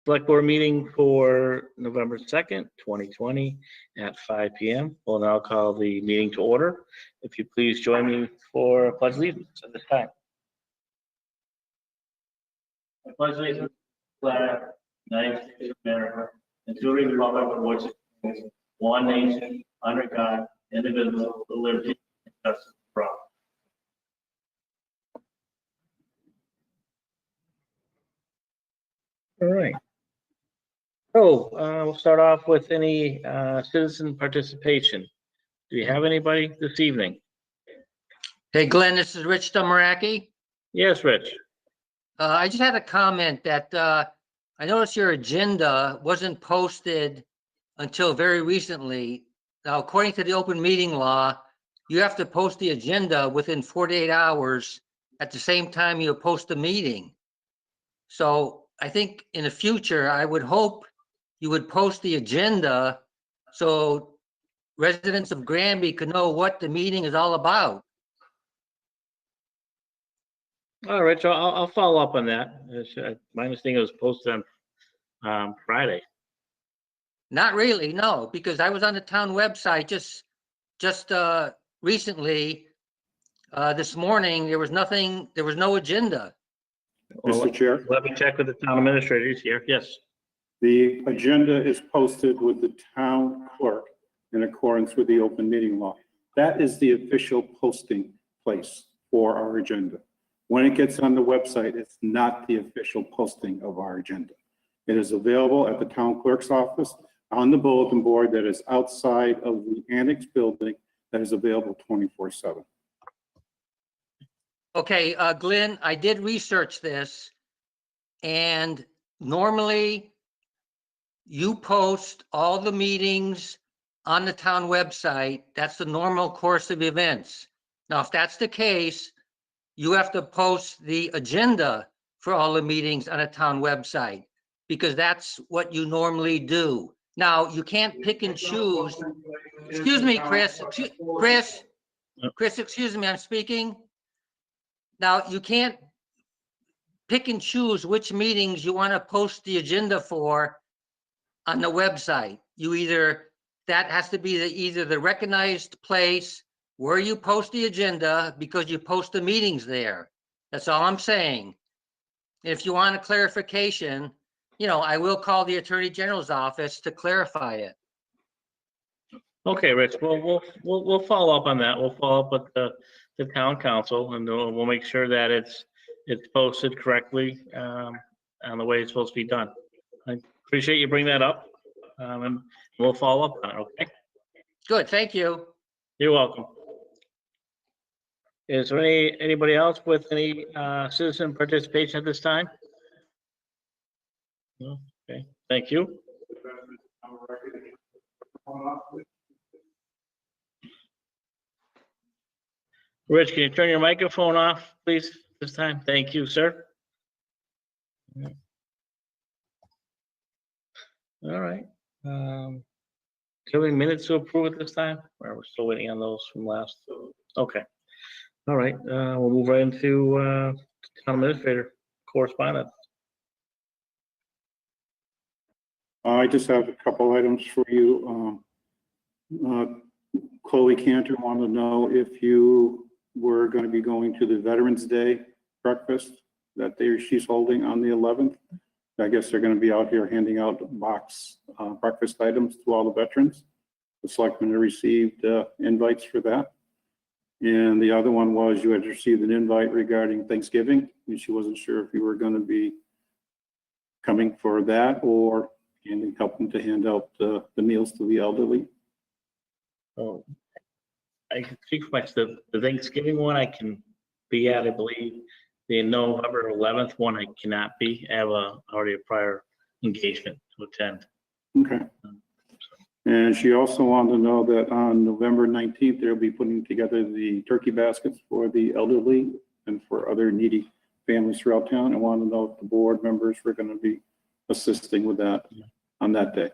Select Board meeting for November 2nd, 2020 at 5 p.m. We'll now call the meeting to order. If you please join me for pledge allegiance at this time. I pledge allegiance to the flag of the United States of America and to the republic for which it stands, one nation, under God, indivisible, with liberty and justice for all. All right. So we'll start off with any citizen participation. Do we have anybody this evening? Hey, Glenn, this is Rich Domaraki. Yes, Rich. I just had a comment that I noticed your agenda wasn't posted until very recently. Now, according to the open meeting law, you have to post the agenda within 48 hours at the same time you post the meeting. So I think in the future, I would hope you would post the agenda so residents of Granby could know what the meeting is all about. All right, so I'll follow up on that. My understanding it was posted on Friday. Not really, no, because I was on the town website just recently. This morning, there was nothing, there was no agenda. Mr. Chair, Let me check with the town administrators here. Yes. the agenda is posted with the town clerk in accordance with the open meeting law. That is the official posting place for our agenda. When it gets on the website, it's not the official posting of our agenda. It is available at the town clerk's office on the bulletin board that is outside of the annex building that is available 24/7. Okay, Glenn, I did research this, and normally you post all the meetings on the town website. That's the normal course of events. Now, if that's the case, you have to post the agenda for all the meetings on a town website, because that's what you normally do. Now, you can't pick and choose. Excuse me, Chris. Chris, excuse me, I'm speaking. Now, you can't pick and choose which meetings you want to post the agenda for on the website. That has to be either the recognized place where you post the agenda, because you post the meetings there. That's all I'm saying. If you want a clarification, I will call the Attorney General's office to clarify it. Okay, Rich. We'll follow up on that. We'll follow up with the town council, and we'll make sure that it's posted correctly on the way it's supposed to be done. I appreciate you bringing that up, and we'll follow up on it. Okay. Good. Thank you. You're welcome. Is there anybody else with any citizen participation at this time? No? Okay. Thank you. Rich, can you turn your microphone off, please, this time? Thank you, sir. All right. Do you have any minutes to approve at this time? Or we're still waiting on those from last? Okay. All right. We'll move right into town administrator correspondence. I just have a couple items for you. Chloe Cantor wanted to know if you were going to be going to the Veterans Day breakfast that she's holding on the 11th. I guess they're going to be out here handing out breakfast items to all the veterans. The selectmen have received invites for that. And the other one was you had received an invite regarding Thanksgiving, and she wasn't sure if you were going to be coming for that or helping to hand out the meals to the elderly. Oh, I can speak for myself. The Thanksgiving one I can be at, I believe. The November 11th one I cannot be. I have already a prior engagement to attend. Okay. And she also wanted to know that on November 19th, they'll be putting together the turkey baskets for the elderly and for other needy families throughout town. I want to know if the board members were going to be assisting with that on that day.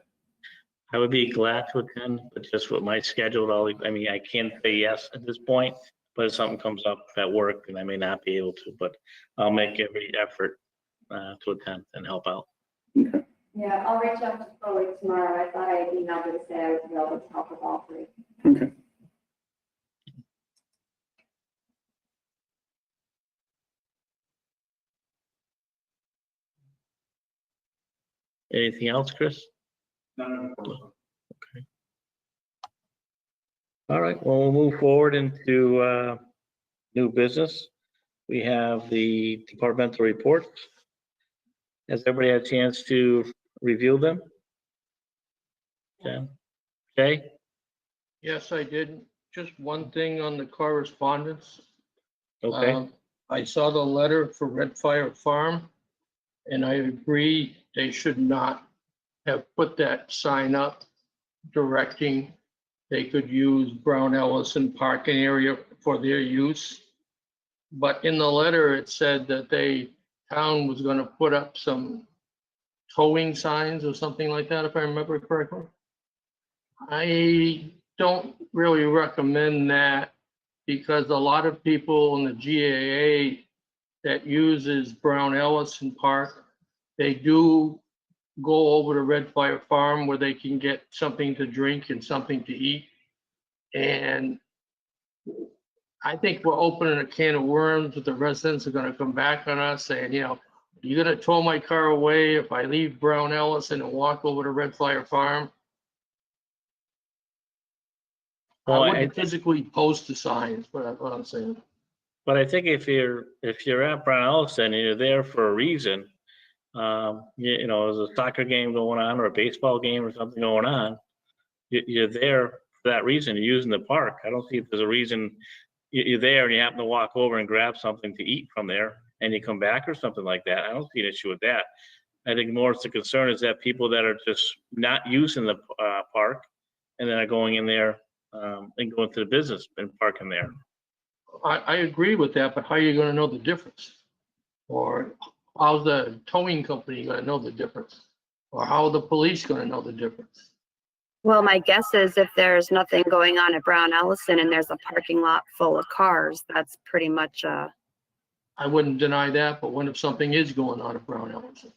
I would be glad to attend, but just with my schedule, I mean, I can't say yes at this point, but if something comes up at work, then I may not be able to, but I'll make every effort to attend and help out. Okay. Yeah, I'll reach out to Chloe tomorrow. I thought I had emailed her to say I was available to help with all three. Okay. Anything else, Chris? No. Okay. All right, well, we'll move forward into new business. We have the departmental reports. Has everybody had a chance to review them? Okay. Okay, Yes, I did. Just one thing on the correspondence. okay, I saw the letter for Red Fire Farm, and I agree they should not have put that sign up directing they could use Brown Ellison parking area for their use. But in the letter, it said that town was gonna put up some towing signs or something like that, if I remember correctly. I don't really recommend that because a lot of people in the GAA that uses Brown Ellison Park, they do go over to Red Fire Farm where they can get something to drink and something to eat. And I think we're opening a can of worms that the residents are gonna come back on us saying, you know, you're gonna tow my car away if I leave Brown Ellison and walk over to Red Fire Farm. Well, I I- wouldn't physically post the signs, but that's what I'm saying. but I think if you're at Brown Ellison and you're there for a reason, you know, there's a soccer game going on or a baseball game or something going on, you're there for that reason, you're using the park. I don't see if there's a reason you're there and you happen to walk over and grab something to eat from there and you come back or something like that. I don't see an issue with that. I think more it's the concern is that people that are just not using the park and then are going in there and going to the business and parking there. I agree with that, but how are you gonna know the difference? Or how's the towing company gonna know the difference? Or how are the police gonna know the difference? Well, my guess is if there's nothing going on at Brown Ellison and there's a parking lot full of cars, that's pretty much I wouldn't deny that, but what if something is going on at Brown Ellison?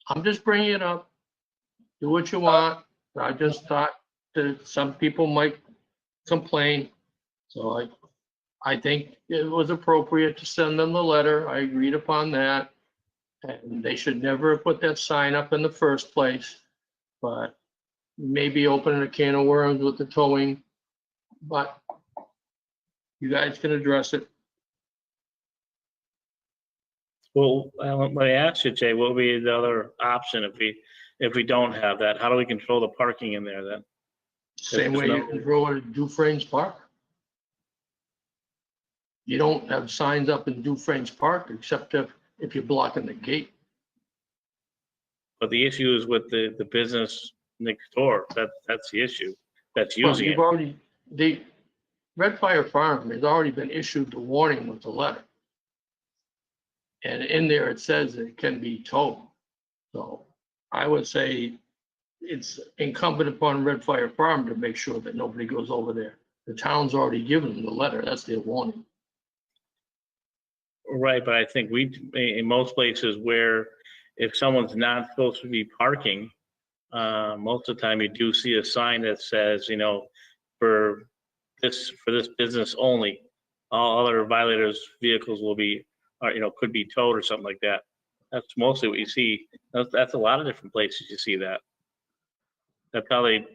I'm just bringing it up. Do what you want. I just thought that some people might complain. So I think it was appropriate to send them the letter. I agreed upon that. And they should never have put that sign up in the first place. But maybe opening a can of worms with the towing. But you guys can address it. Well, let me ask you, Jay, what would be the other option if we don't have that? How do we control the parking in there then? Same way you control it at Dufresne's Park. You don't have signs up in Dufresne's Park except if you're blocking the gate. But the issue is with the business next door. That's the issue. That's Well, using it. you've already, the Red Fire Farm has already been issued the warning with the letter. And in there, it says it can be towed. So I would say it's incumbent upon Red Fire Farm to make sure that nobody goes over there. The town's already given them the letter. That's their warning. Right, but I think in most places where if someone's not supposed to be parking, most of the time you do see a sign that says, you know, for this business only, all other violators' vehicles will be, or, you know, could be towed or something like that. That's mostly what you see. That's a lot of different places you see that. That's how they,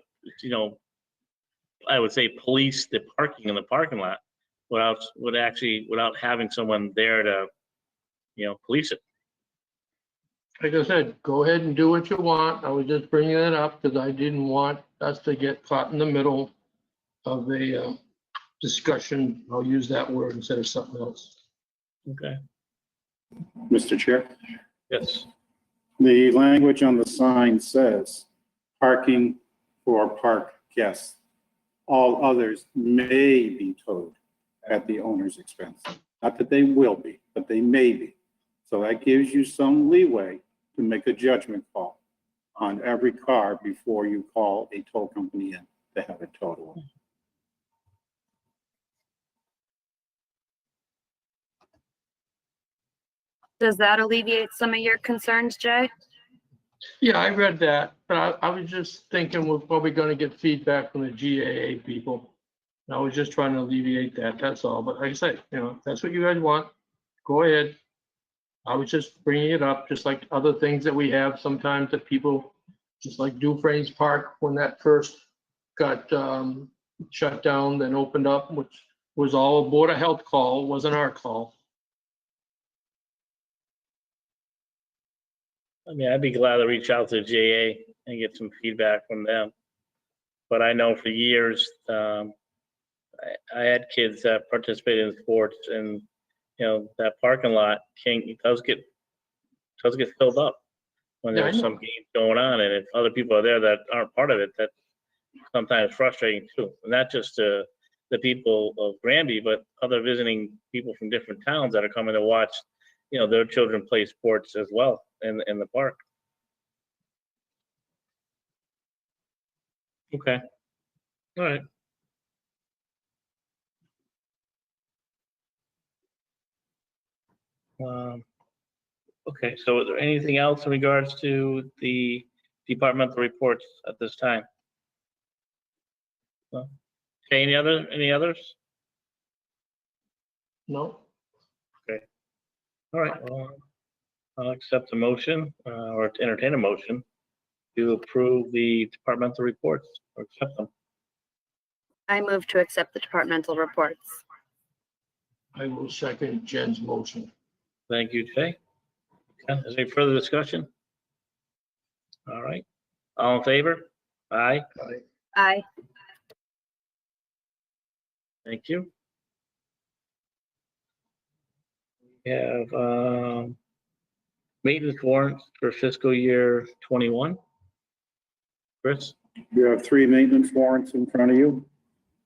you know, I would say police the parking in the parking lot without having someone there to, you know, police it. Like I said, go ahead and do what you want. I was just bringing it up because I didn't want us to get caught in the middle of a discussion. I'll use that word instead of something else. Okay. Mr. Chair, Yes. the language on the sign says parking for park guests. All others may be towed at the owner's expense. Not that they will be, but they may be. So that gives you some leeway to make a judgment call on every car before you call a tow company in to have it towed away. Does that alleviate some of your concerns, Jay? Yeah, I read that, but I was just thinking we're probably gonna get feedback from the GAA people. I was just trying to alleviate that, that's all. But like I say, you know, if that's what you guys want, go ahead. I was just bringing it up, just like other things that we have sometimes that people, just like Dufrane's Park, when that first got shut down, then opened up, which was all a Board of Health call, wasn't our call. I mean, I'd be glad to reach out to JA and get some feedback from them. But I know for years, I had kids that participated in sports, and you know that parking lot does get filled up when Yeah, I there's some know. games going on, and if other people are there that aren't part of it, that's sometimes frustrating too. And not just the people of Granby, but other visiting people from different towns that are coming to watch, you know, their children play sports as well in the park. Okay. All right. Okay, so is there anything else in regards to the departmental reports at this time? No? Okay, any others? No? All right, well, I'll accept the motion, or entertain a motion to approve the departmental reports, or accept them. I move to accept the departmental reports. I will second Jen's motion. Thank you, Jay. Okay, is there any further discussion? All right, all in favor? Aye, Aye. thank you. We have maintenance warrants for fiscal year 21. Chris? You have 3 maintenance warrants in front of you.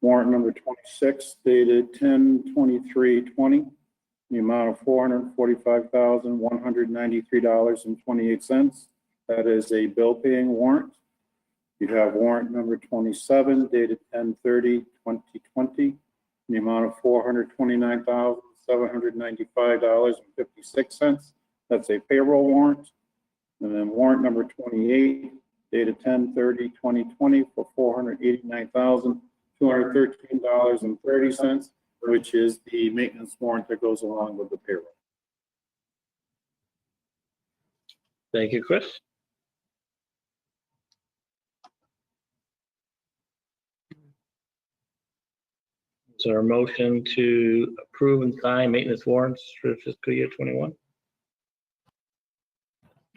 Warrant number 26 dated 10/23/20, the amount of $445,193.28. That is a bill paying warrant. You have warrant number 27 dated 10/30/2020, the amount of $429,795.56. That's a payroll warrant. And then warrant number 28 dated 10/30/2020 for $489,213.30, which is the maintenance warrant that goes along with the payroll. Thank you, Chris. Is there a motion to approve and sign maintenance warrants for fiscal year 21?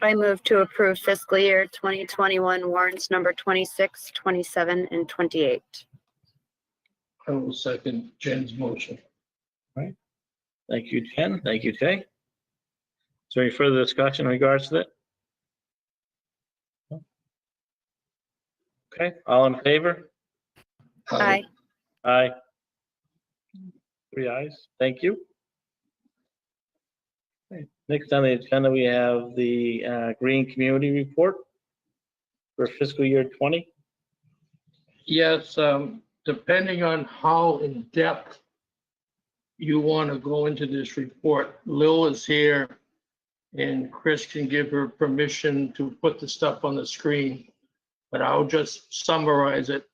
I move to approve fiscal year 2021 warrants number 26, 27, and 28. I will second Jen's motion. Thank you, Jen. Thank you, Jay. Is there any further discussion in regards to that? Okay, all in favor? Aye. Aye. 3 ayes. Thank you. Okay, next on the agenda, we have the Green Community Report for fiscal year 20. Yes, depending on how in depth you want to go into this report, Lil is here and Chris can give her permission to put the stuff on the screen, but I'll just summarize it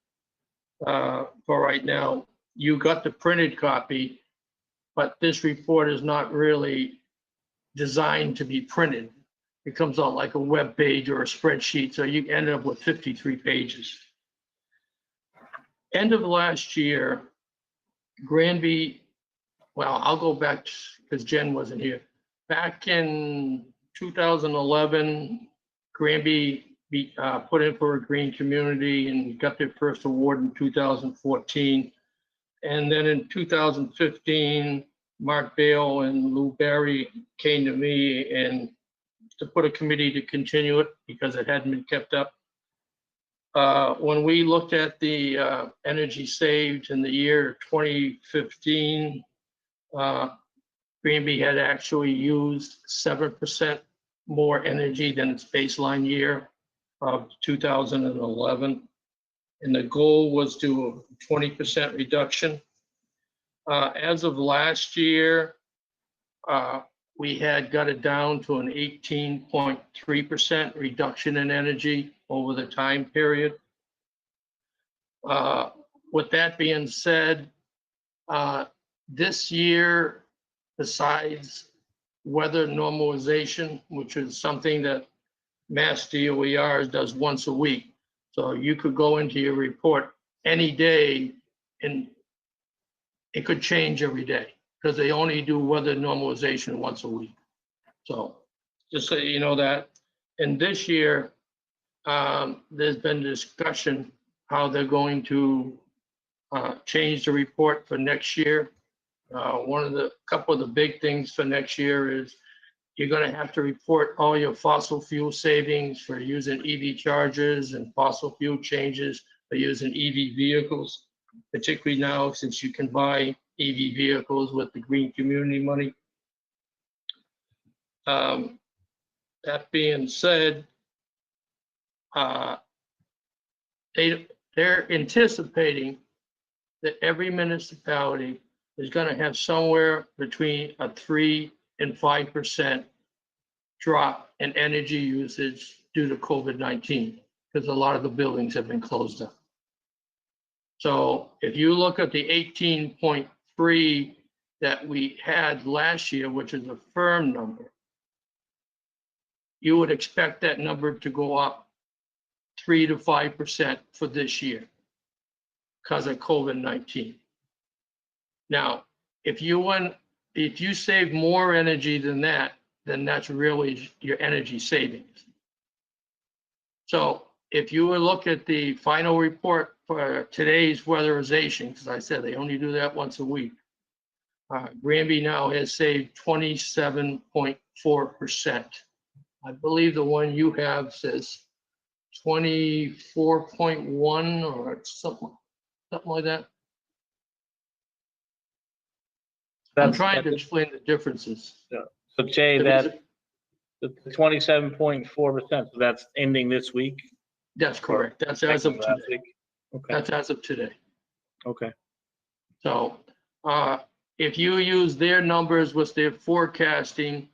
for right now. You got the printed copy, but this report is not really designed to be printed. It comes out like a web page or a spreadsheet, so you end up with 53 pages. End of last year, Granby, well, I'll go back because Jen wasn't here. Back in 2011, Granby put in for a green community and got their first award in 2014. And then in 2015, Mark Bale and Lou Barry came to me and to put a committee to continue it because it hadn't been kept up. When we looked at the energy saved in the year 2015, Granby had actually used 7% more energy than its baseline year of 2011. And the goal was to a 20% reduction. As of last year, we had got it down to an 18.3% reduction in energy over the time period. With that being said, this year, besides weather normalization, which is something that Mass DOER does once a week, so you could go into your report any day and it could change every day because they only do weather normalization once a week. So just so you know that. And this year, there's been discussion how they're going to change the report for next year. Couple of the big things for next year is you're going to have to report all your fossil fuel savings for using EV chargers and fossil fuel changes for using EV vehicles, particularly now since you can buy EV vehicles with the green community money. That being said, they're anticipating that every municipality is going to have somewhere between a 3 and 5% drop in energy usage due to COVID-19, because a lot of the buildings have been closed up. So if you look at the 18.3 that we had last year, which is a firm number, you would expect that number to go up 3 to 5% for this year because of COVID-19. Now, if you save more energy than that, then that's really your energy savings. So if you would look at the final report for today's weatherization, because I said they only do that once a week, Granby now has saved 27.4%. I believe the one you have says 24.1 or something like that. I'm trying to explain the differences. So Jay, that the 27.4%, so that's ending this week? That's correct. That's as of Last today. week? Okay, That's as of today. okay. So if you use their numbers, which they're forecasting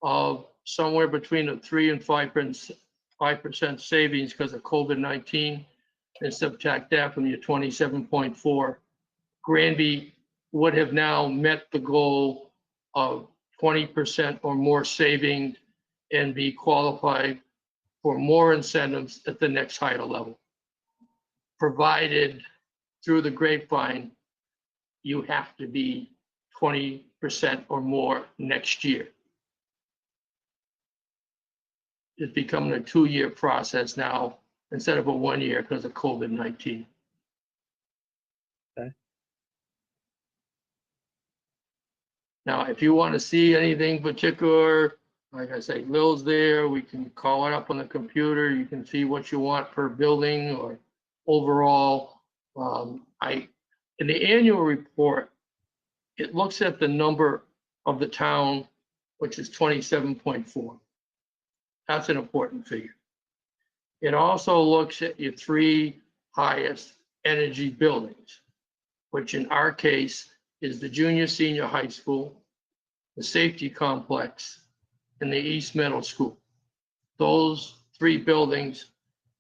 of somewhere between a 3 and 5% savings because of COVID-19, and subtract that from your 27.4, Granby would have now met the goal of 20% or more saving and be qualified for more incentives at the next higher level, provided through the grapevine, you have to be 20% or more next year. It's becoming a 2-year process now instead of a 1 year because of COVID-19. Okay. Now, if you want to see anything particular, like I say, Lil's there, we can call it up on the computer. You can see what you want per building or overall. In the annual report, it looks at the number of the town, which is 27.4. That's an important figure. It also looks at your 3 highest energy buildings, which in our case is the junior senior high school, the safety complex, and the East Middle School. Those 3 buildings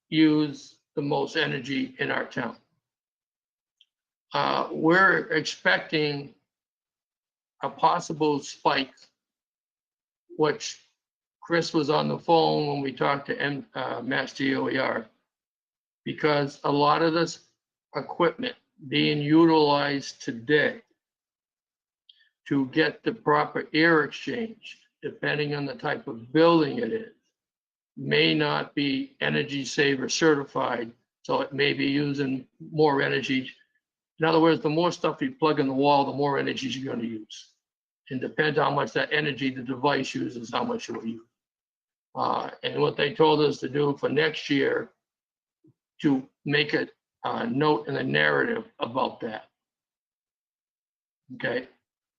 use the most energy in our town. We're expecting a possible spike, which Chris was on the phone when we talked to Mass DOER, because a lot of this equipment being utilized today to get the proper air exchange, depending on the type of building it is, may not be energy saver certified, so it may be using more energy. In other words, the more stuff you plug in the wall, the more energy you're going to use. And depends how much that energy the device uses, how much it will use. And what they told us to do for next year, to make a note in the narrative about that. Okay.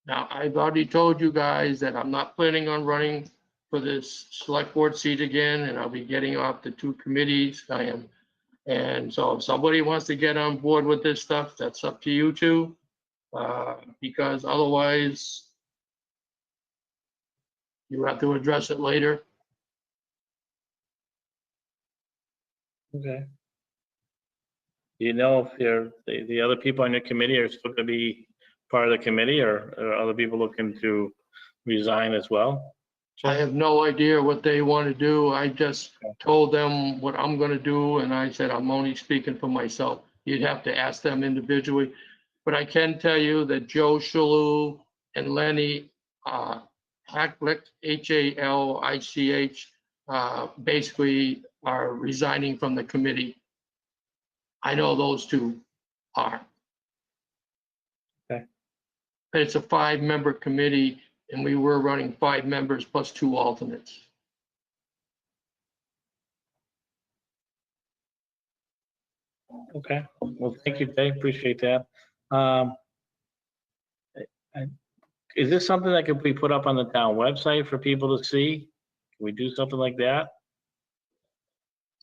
Now, I've already told you guys that I'm not planning on running for this select board seat again, and I'll be getting off the 2 committees. I am. And so if somebody wants to get on board with this stuff, that's up to you two, because otherwise You have to address it later. Okay. Do you know if the other people on your committee are still gonna be part of the committee, or are other people looking to resign as well? I have no idea what they want to do. I just told them what I'm going to do, and I said I'm only speaking for myself. You'd have to ask them individually. But I can tell you that Joe Shalou and Lenny Hacklick, Halich, basically are resigning from the committee. I know those two are. Okay. But it's a 5-member committee, and we were running 5 members plus 2 alternates. Okay, well, thank you, Jay, appreciate that. I- Is this something that could be put up on the town website for people to see? Can we do something like that?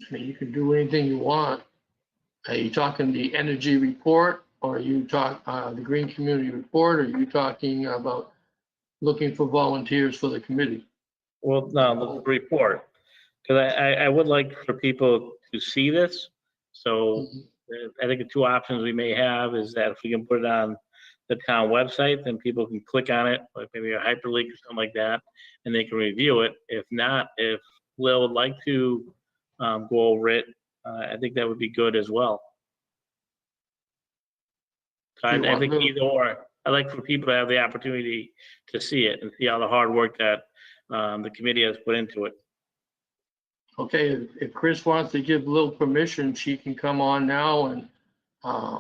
I mean, you can do anything you want. Are you talking the energy report, or are you talk the green community report, or are you talking about looking for volunteers for the committee? Well, no, the report, because I would like for people to see this. So I think the 2 options we may have is that if we can put it on the town website, then people can click on it, like maybe a hyperlink or something like that, and they can review it. If not, if Lil would like to go over it, I think that would be good as well. So You I want think Lil- either or. I'd like for people to have the opportunity to see it and see all the hard work that the committee has put into it. Okay, if Chris wants to give Lil permission, she can come on now and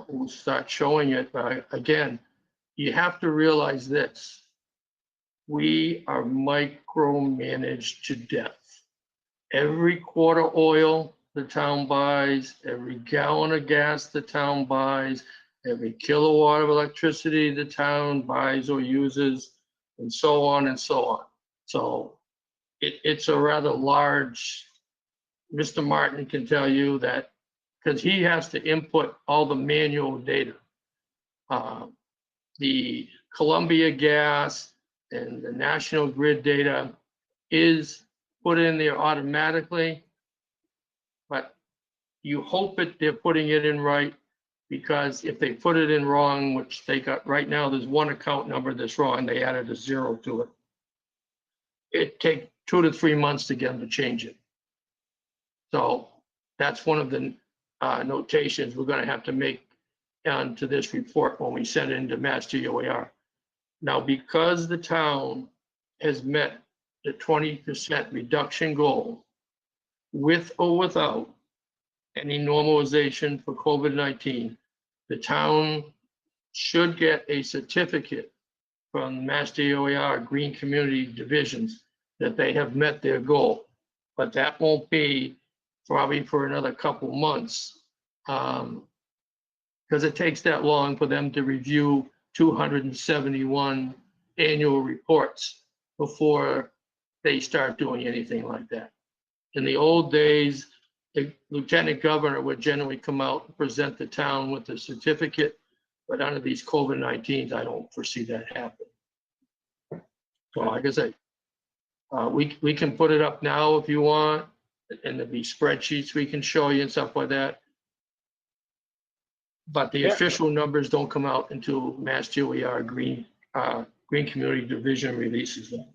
we'll start showing it. But again, you have to realize this. We are micromanaged to death. Every quart of oil the town buys, every gallon of gas the town buys, every kilowatt of electricity the town buys or uses, and so on and so on. So it's a rather large, Mr. Martin can tell you that, because he has to input all the manual data. The Columbia Gas and the National Grid data is put in there automatically, but you hope they're putting it in right, because if they put it in wrong, which they got right now, there's one account number that's wrong, they added a 0 to it. It takes 2 to 3 months to get them to change it. So that's one of the notations we're going to have to make onto this report when we send it into Mass DOAR. Now, because the town has met the 20% reduction goal with or without any normalization for COVID-19, the town should get a certificate from Mass DOAR Green Community Divisions that they have met their goal. But that won't be probably for another couple months, because it takes that long for them to review 271 annual reports before they start doing anything like that. In the old days, the lieutenant governor would generally come out and present the town with a certificate, but under these COVID-19s, I don't foresee that happening. So like I said, we can put it up now if you want, and there'll be spreadsheets we can show you and stuff like that. But the official numbers don't come out until Mass DOAR Green Community Division releases them.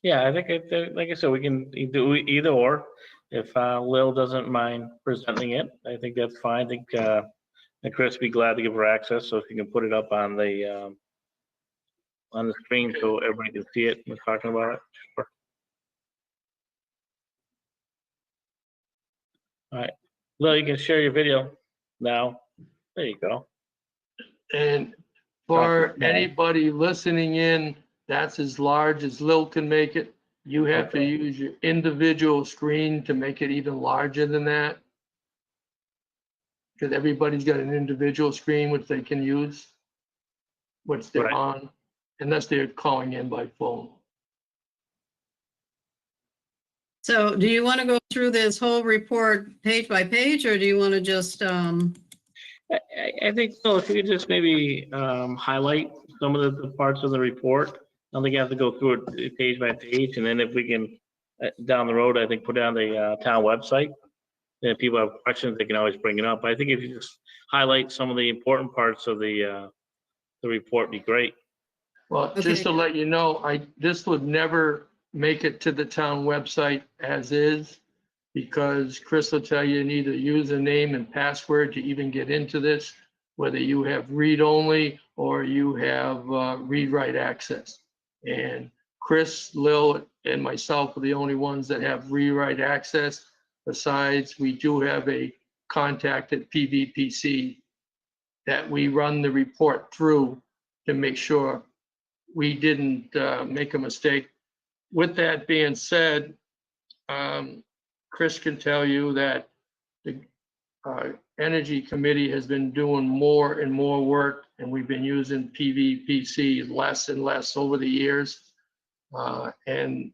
Yeah, I think, like I said, we can do either or. If Lil doesn't mind presenting it, I think that's fine. I think and Chris would be glad to give her access so she can put it up on the screen so everybody can see it. We're talking about it. Sure. All right, Lil, you can share your video now. There you go. And for anybody listening in, that's as large as Lil can make it. You have to use your individual screen to make it even larger than that, because everybody's got an individual screen which they can use, which they're Right. on, unless they're calling in by phone. So do you want to go through this whole report page by page, or do you want to just, I think so. If you could just maybe highlight some of the parts of the report don't think you have to go through it page by page, and then if we can, down the road, I think put it on the town website. And if people have questions, they can always bring it up. I think if you just highlight some of the important parts of the report, be great. Well, just to let you know, this would never make it to the town website as is, because Chris will tell you need a username and password to even get into this, whether you have read-only or you have read-write access. And Chris, Lil, and myself are the only ones that have read-write access. Besides, we do have a contact at PVPC that we run the report through to make sure we didn't make a mistake. With that being said, Chris can tell you that the Energy Committee has been doing more and more work, and we've been using PVPC less and less over the years. And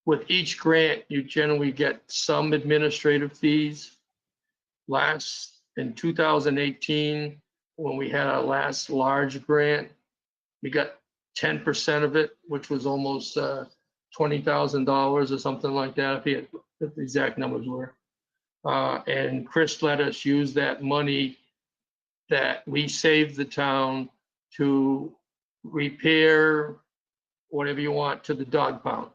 with each grant, you generally get some administrative fees. In 2018, when we had our last large grant, we got 10% of it, which was almost $20,000 or something like that, I forget what the exact numbers were. And Chris let us use that money that we saved the town to repair whatever you want to the dog pound.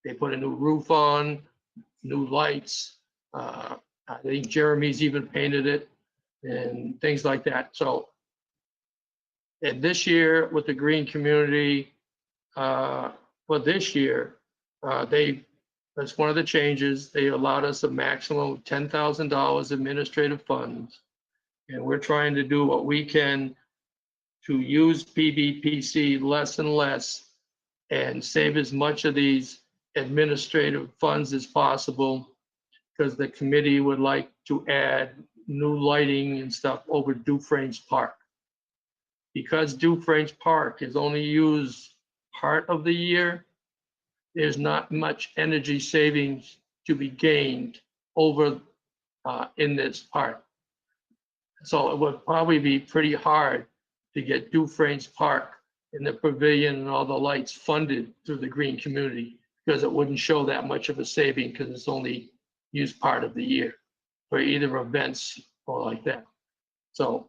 They put a new roof on, new lights. I think Jeremy's even painted it and things like that. So, and this year with the green community, this year, that's one of the changes. They allowed us a maximum of $10,000 administrative funds. And we're trying to do what we can to use PVPC less and less and save as much of these administrative funds as possible, because the committee would like to add new lighting and stuff over Dufresne's Park. Because Dufresne's Park is only used part of the year, there's not much energy savings to be gained over in this park. So it would probably be pretty hard to get Dufresne's Park and the pavilion and all the lights funded through the green community, because it wouldn't show that much of a saving, because it's only used part of the year for either events or like that. So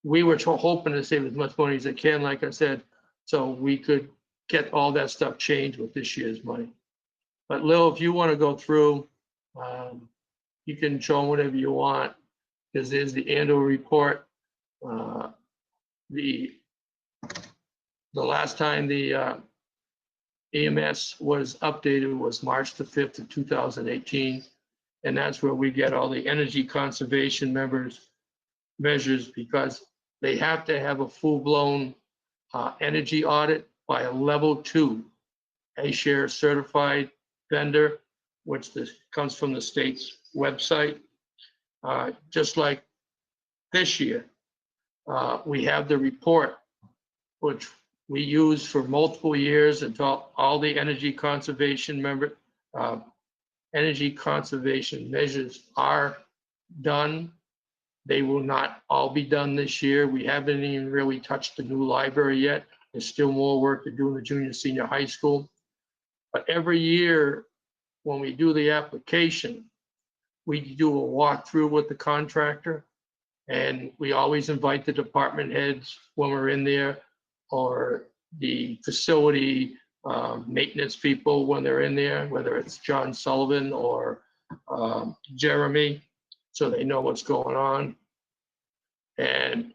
we were hoping to save as much money as I can, like I said, so we could get all that stuff changed with this year's money. But Lil, if you want to go through, you can show them whatever you want, because there's the annual report. The last time the EMS was updated was March the 5th of 2018. And that's where we get all the energy conservation measures, because they have to have a full-blown energy audit by a level 2 A-share certified vendor, which comes from the state's website. Just like this year, we have the report, which we use for multiple years until all the energy conservation measures are done. They will not all be done this year. We haven't even really touched the new library yet. There's still more work to do in the junior, senior high school. But every year when we do the application, we do a walkthrough with the contractor, and we always invite the department heads when we're in there, or the facility maintenance people when they're in there, whether it's John Sullivan or Jeremy, so they know what's going on. And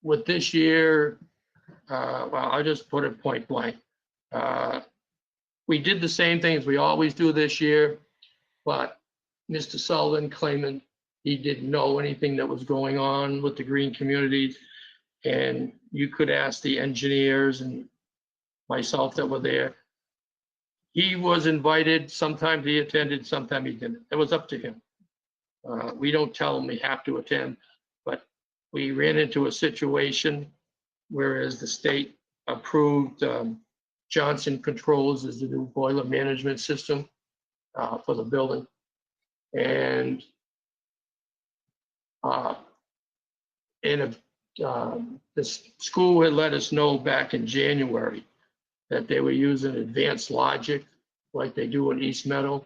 with this year, well, I'll just put it point blank. We did the same thing as we always do this year, but Mr. Sullivan claiming he didn't know anything that was going on with the green communities. And you could ask the engineers and myself that were there. He was invited, sometimes he attended, sometimes he didn't. It was up to him. We don't tell him we have to attend, but we ran into a situation whereas the state approved Johnson Controls as the new boiler management system for the building. And the school had let us know back in January that they were using advanced logic like they do in East Meadow.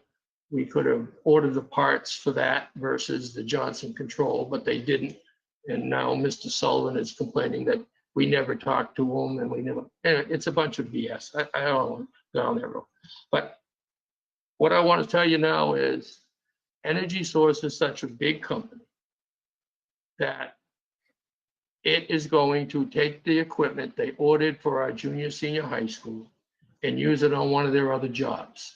We could have ordered the parts for that versus the Johnson Control, but they didn't. And now Mr. Sullivan is complaining that we never talked to him and we never, and it's a bunch of BS. I don't want to go down that road. But what I want to tell you now is Energy Source is such a big company that it is going to take the equipment they ordered for our junior, senior high school and use it on one of their other jobs.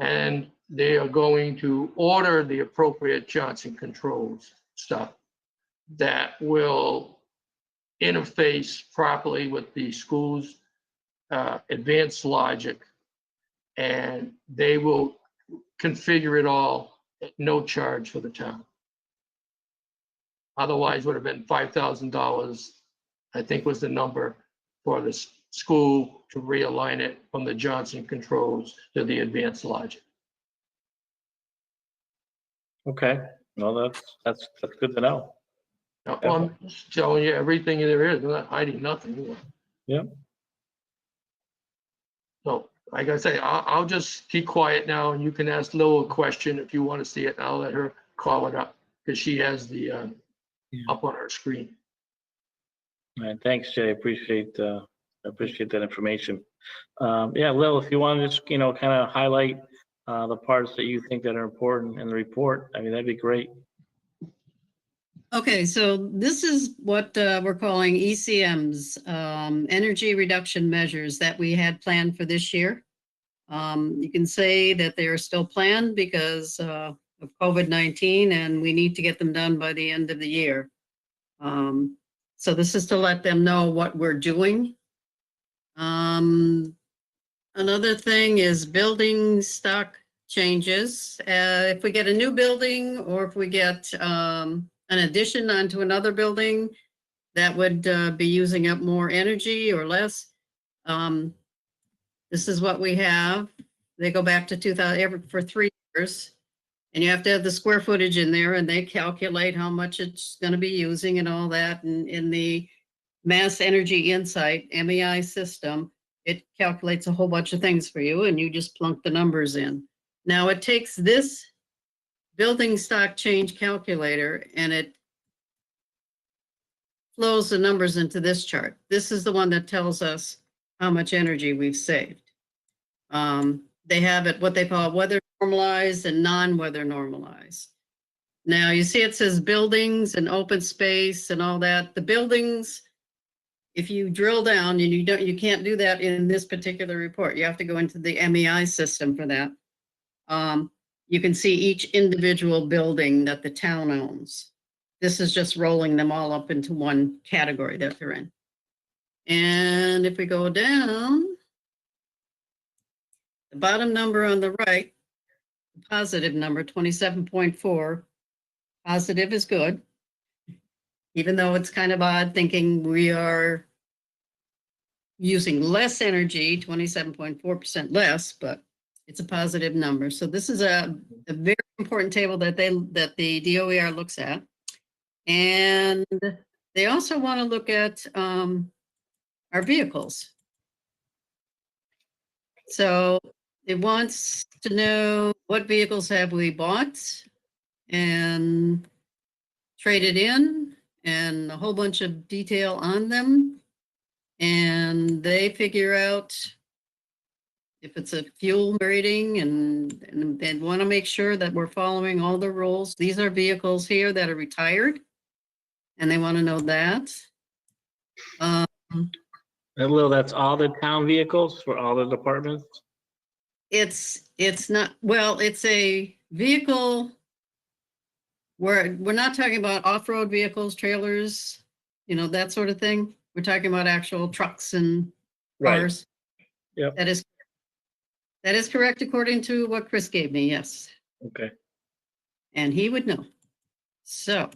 And they are going to order the appropriate Johnson Controls stuff that will interface properly with the school's advanced logic, and they will configure it all at no charge for the town. Otherwise would have been $5,000, I think was the number for the school to realign it from the Johnson Controls to the advanced logic. Okay, well, that's good to know. Now, I'm just telling you everything there is. I'm not hiding nothing. Yeah. So, like I say, I'll just keep quiet now, and you can ask Lil a question if you want to see it. I'll let her call it up because she has the up on her screen. All right, thanks, Jay. Appreciate that information. Yeah, Lil, if you want to just, kind of highlight the parts that you think that are important in the report, I mean, that'd be great. Okay, so this is what we're calling ECMs, energy reduction measures that we had planned for this year. You can say that they are still planned because of COVID-19, and we need to get them done by the end of the year. So this is to let them know what we're doing. Another thing is building stock changes. If we get a new building or if we get an addition onto another building that would be using up more energy or less, this is what we have. They go back to 2000 for 3 years. And you have to have the square footage in there, and they calculate how much it's going to be using and all that. And in the Mass Energy Insight, MEI system, it calculates a whole bunch of things for you, and you just plunk the numbers in. Now it takes this building stock change calculator and it flows the numbers into this chart. This is the one that tells us how much energy we've saved. They have it, what they call weather normalized and non-weather normalized. Now you see it says buildings and open space and all that. The buildings, if you drill down, and you can't do that in this particular report. You have to go into the MEI system for that. You can see each individual building that the town owns. This is just rolling them all up into one category that they're in. And if we go down, the bottom number on the right, the positive number, 27.4, positive is good. Even though it's kind of odd thinking we are using less energy, 27.4% less, but it's a positive number. So this is a very important table that the DOER looks at. And they also want to look at our vehicles. So it wants to know what vehicles have we bought and traded in, and a whole bunch of detail on them. And they figure out if it's a fuel rating, and they want to make sure that we're following all the rules. These are vehicles here that are retired, and they want to know that. And Lil, that's all the town vehicles for all the departments? It's not, well, it's a vehicle where we're not talking about off-road vehicles, trailers, that sort of thing. We're talking about actual trucks and cars. Yep. That is correct according to what Chris gave me, yes. Okay. And he would know. So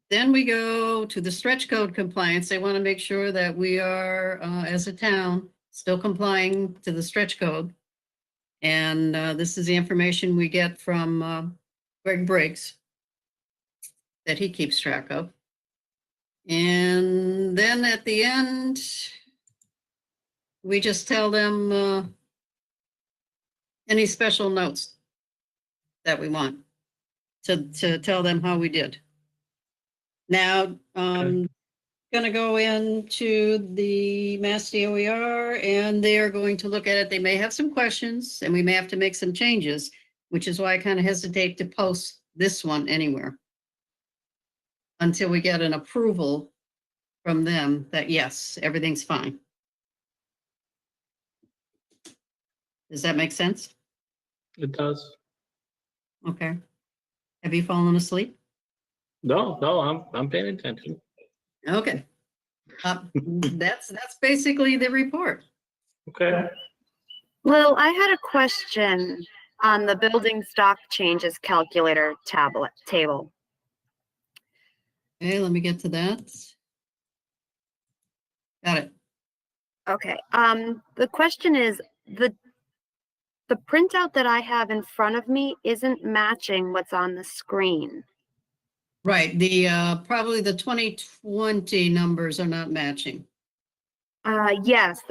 then we go to the stretch code compliance. They want to make sure that we are, as a town, still complying to the stretch code. And this is the information we get from Greg Briggs that he keeps track of. And then at the end, we just tell them any special notes that we want to tell them how we did. Now, gonna go into the Mass DOER and they are going to look at it. They may have some questions and we may have to make some changes, which is why I kind of hesitate to post this one anywhere until we get an approval from them that yes, everything's fine. Does that make sense? It does. Okay. Have you fallen asleep? No, I'm paying attention. Okay. That's basically the report. Okay. Well, I had a question on the building stock changes calculator table. Okay, let me get to that. Got it. Okay, the question is, the printout that I have in front of me isn't matching what's on the screen. Right, the probably the 2020 numbers are not matching. Yes,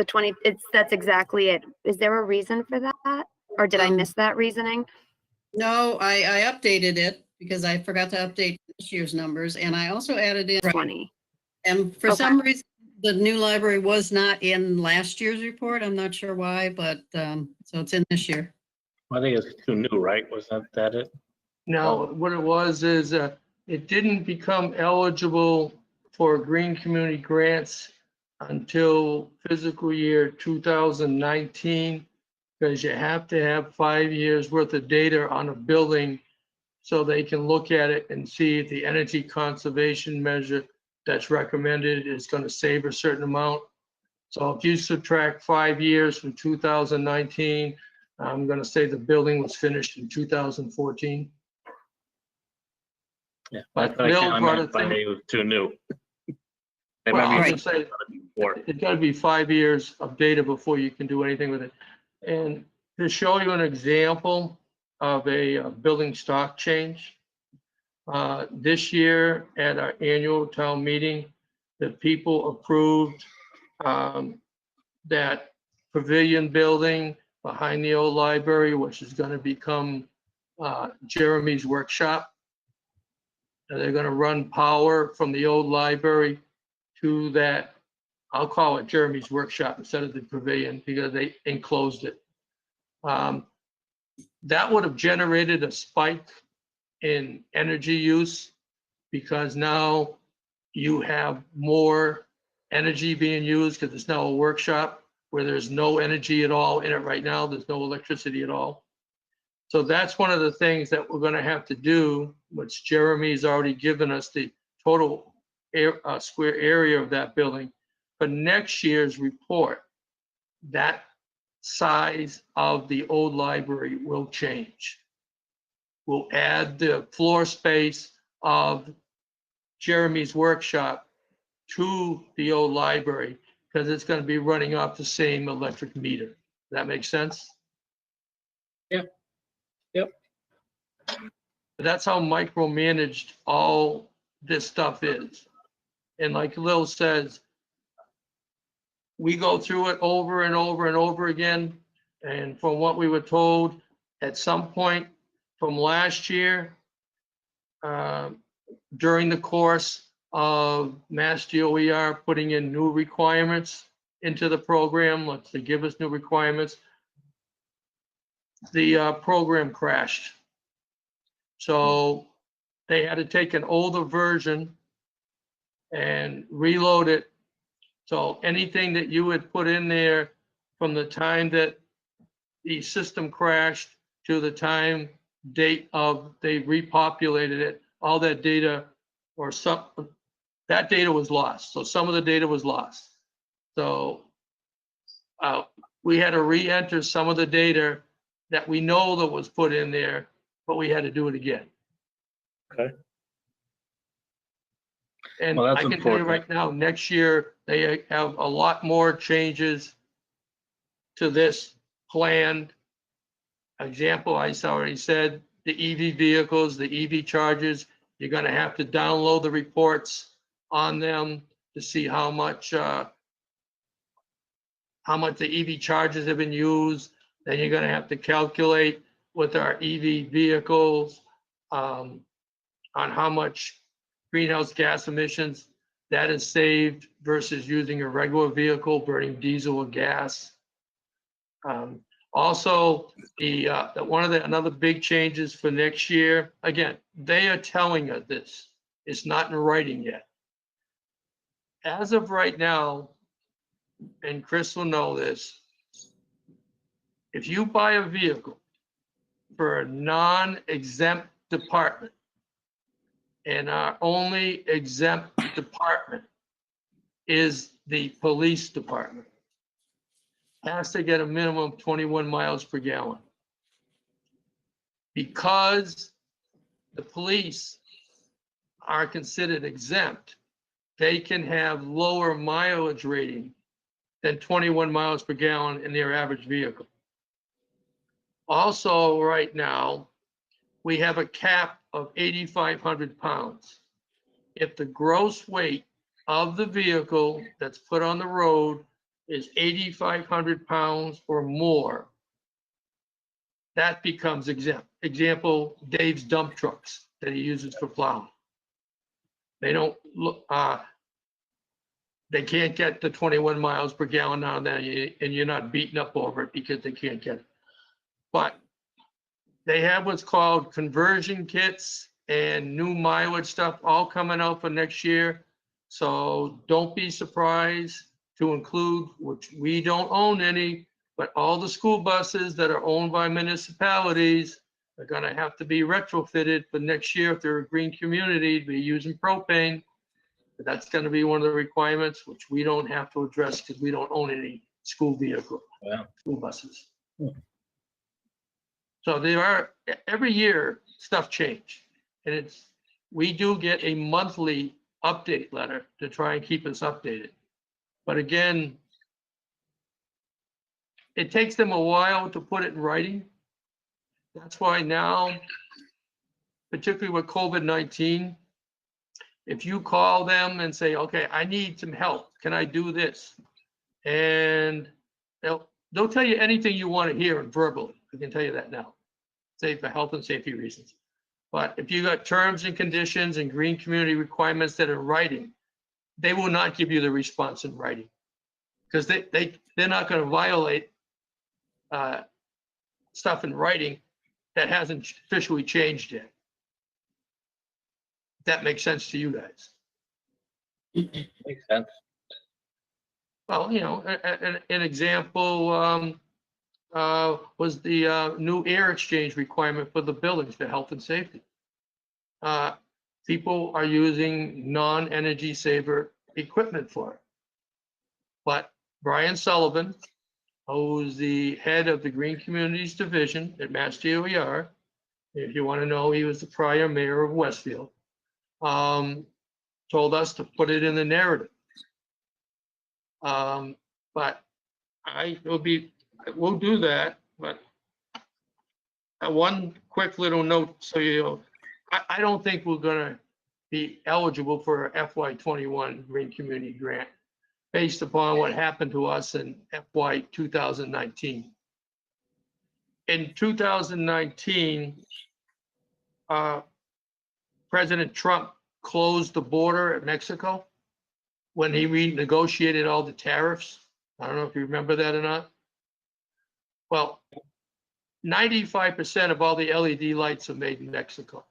that's exactly it. Is there a reason for that? Or did I miss that reasoning? No, I updated it because I forgot to update this year's numbers and I also added in 20. and for Okay. some reason, the new library was not in last year's report. I'm not sure why, but so it's in this year. I think it's too new, right? Was that it? Now, what it was is it didn't become eligible for green community grants until fiscal year 2019, because you have to have 5 years worth of data on a building so they can look at it and see if the energy conservation measure that's recommended is going to save a certain amount. So if you subtract 5 years from 2019, I'm going to say the building was finished in 2014. Yeah. But I Bill can't brought imagine it to me. it was too new. They Well, might I be would say before. it's got to be 5 years of data before you can do anything with it. And to show you an example of a building stock change, this year at our annual town meeting, the people approved that pavilion building behind the old library, which is going to become Jeremy's workshop. And they're going to run power from the old library to that, I'll call it Jeremy's workshop instead of the pavilion because they enclosed it. That would have generated a spike in energy use because now you have more energy being used because it's now a workshop where there's no energy at all in it right now. There's no electricity at all. So that's one of the things that we're going to have to do, which Jeremy's already given us the total square area of that building. But next year's report, that size of the old library will change. We'll add the floor space of Jeremy's workshop to the old library because it's going to be running off the same electric meter. Does that make sense? Yep. Yep. That's how micromanaged all this stuff is. And like Lil says, we go through it over and over and over again. And from what we were told, at some point from last year, during the course of Mass DOER putting in new requirements into the program, let's say give us new requirements, the program crashed. So they had to take an older version and reload it. So anything that you had put in there from the time that the system crashed to the time date of they repopulated it, all that data or some, that data was lost. So some of the data was lost. So we had to re-enter some of the data that we know that was put in there, but we had to do it again. Okay. And Well, I that's can tell you important. right now, next year, they have a lot more changes to this plan. Example, I already said, the EV vehicles, the EV chargers, you're gonna have to download the reports on them to see how much how much the EV chargers have been used. Then you're gonna have to calculate with our EV vehicles on how much greenhouse gas emissions that is saved versus using a regular vehicle burning diesel or gas. Also, another big changes for next year, again, they are telling us this, it's not in writing yet. As of right now, and Chris will know this, if you buy a vehicle for a non-exempt department, and our only exempt department is the police department, has to get a minimum of 21 miles per gallon. Because the police are considered exempt, they can have lower mileage rating than 21 miles per gallon in their average vehicle. Also, right now, we have a cap of 8,500 pounds. If the gross weight of the vehicle that's put on the road is 8,500 pounds or more, that becomes exempt. Example, Dave's dump trucks that he uses for plowing. They don't look, they can't get the 21 miles per gallon now and then, and you're not beaten up over it because they can't get it. But they have what's called conversion kits and new mileage stuff all coming out for next year. So don't be surprised to include, which we don't own any, but all the school buses that are owned by municipalities are gonna have to be retrofitted for next year if they're a green community to be using propane. But that's gonna be one of the requirements, which we don't have to address because we don't own any school vehicle, school buses. So there are, every year, stuff change. And we do get a monthly update letter to try and keep us updated. But again, it takes them a while to put it in writing. That's why now, particularly with COVID-19, if you call them and say, okay, I need some help, can I do this? And they'll tell you anything you want to hear verbally. I can tell you that now, say for health and safety reasons. But if you got terms and conditions and green community requirements that are in writing, they will not give you the response in writing because they're not going to violate stuff in writing that hasn't officially changed yet. That makes sense to you guys. Makes sense. Well, you know, an example was the new air exchange requirement for the buildings for health and safety. People are using non-energy saver equipment for it. But Brian Sullivan, who's the head of the Green Communities Division at Mass DOER, if you want to know, he was the prior mayor of Westfield, told us to put it in the narrative. But we'll do that. But one quick little note, so you know, I don't think we're gonna be eligible for a FY21 Green Community Grant based upon what happened to us in FY 2019. In 2019, President Trump closed the border at Mexico when he renegotiated all the tariffs. I don't know if you remember that or not. Well, 95% of all the LED lights are made in Mexico.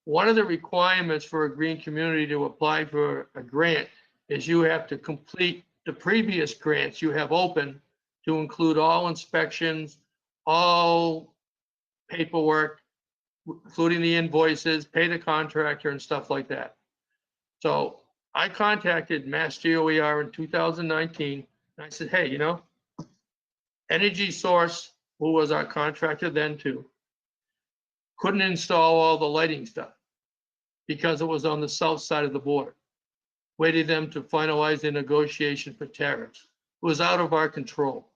One of the requirements for a green community to apply for a grant is you have to complete the previous grants you have open to include all inspections, all paperwork, including the invoices, pay the contractor and stuff like that. So I contacted Mass DOER in 2019 and I said, hey, you know, Energy Source, who was our contractor then too, couldn't install all the lighting stuff because it was on the south side of the border. Waited them to finalize the negotiation for tariffs. It was out of our control.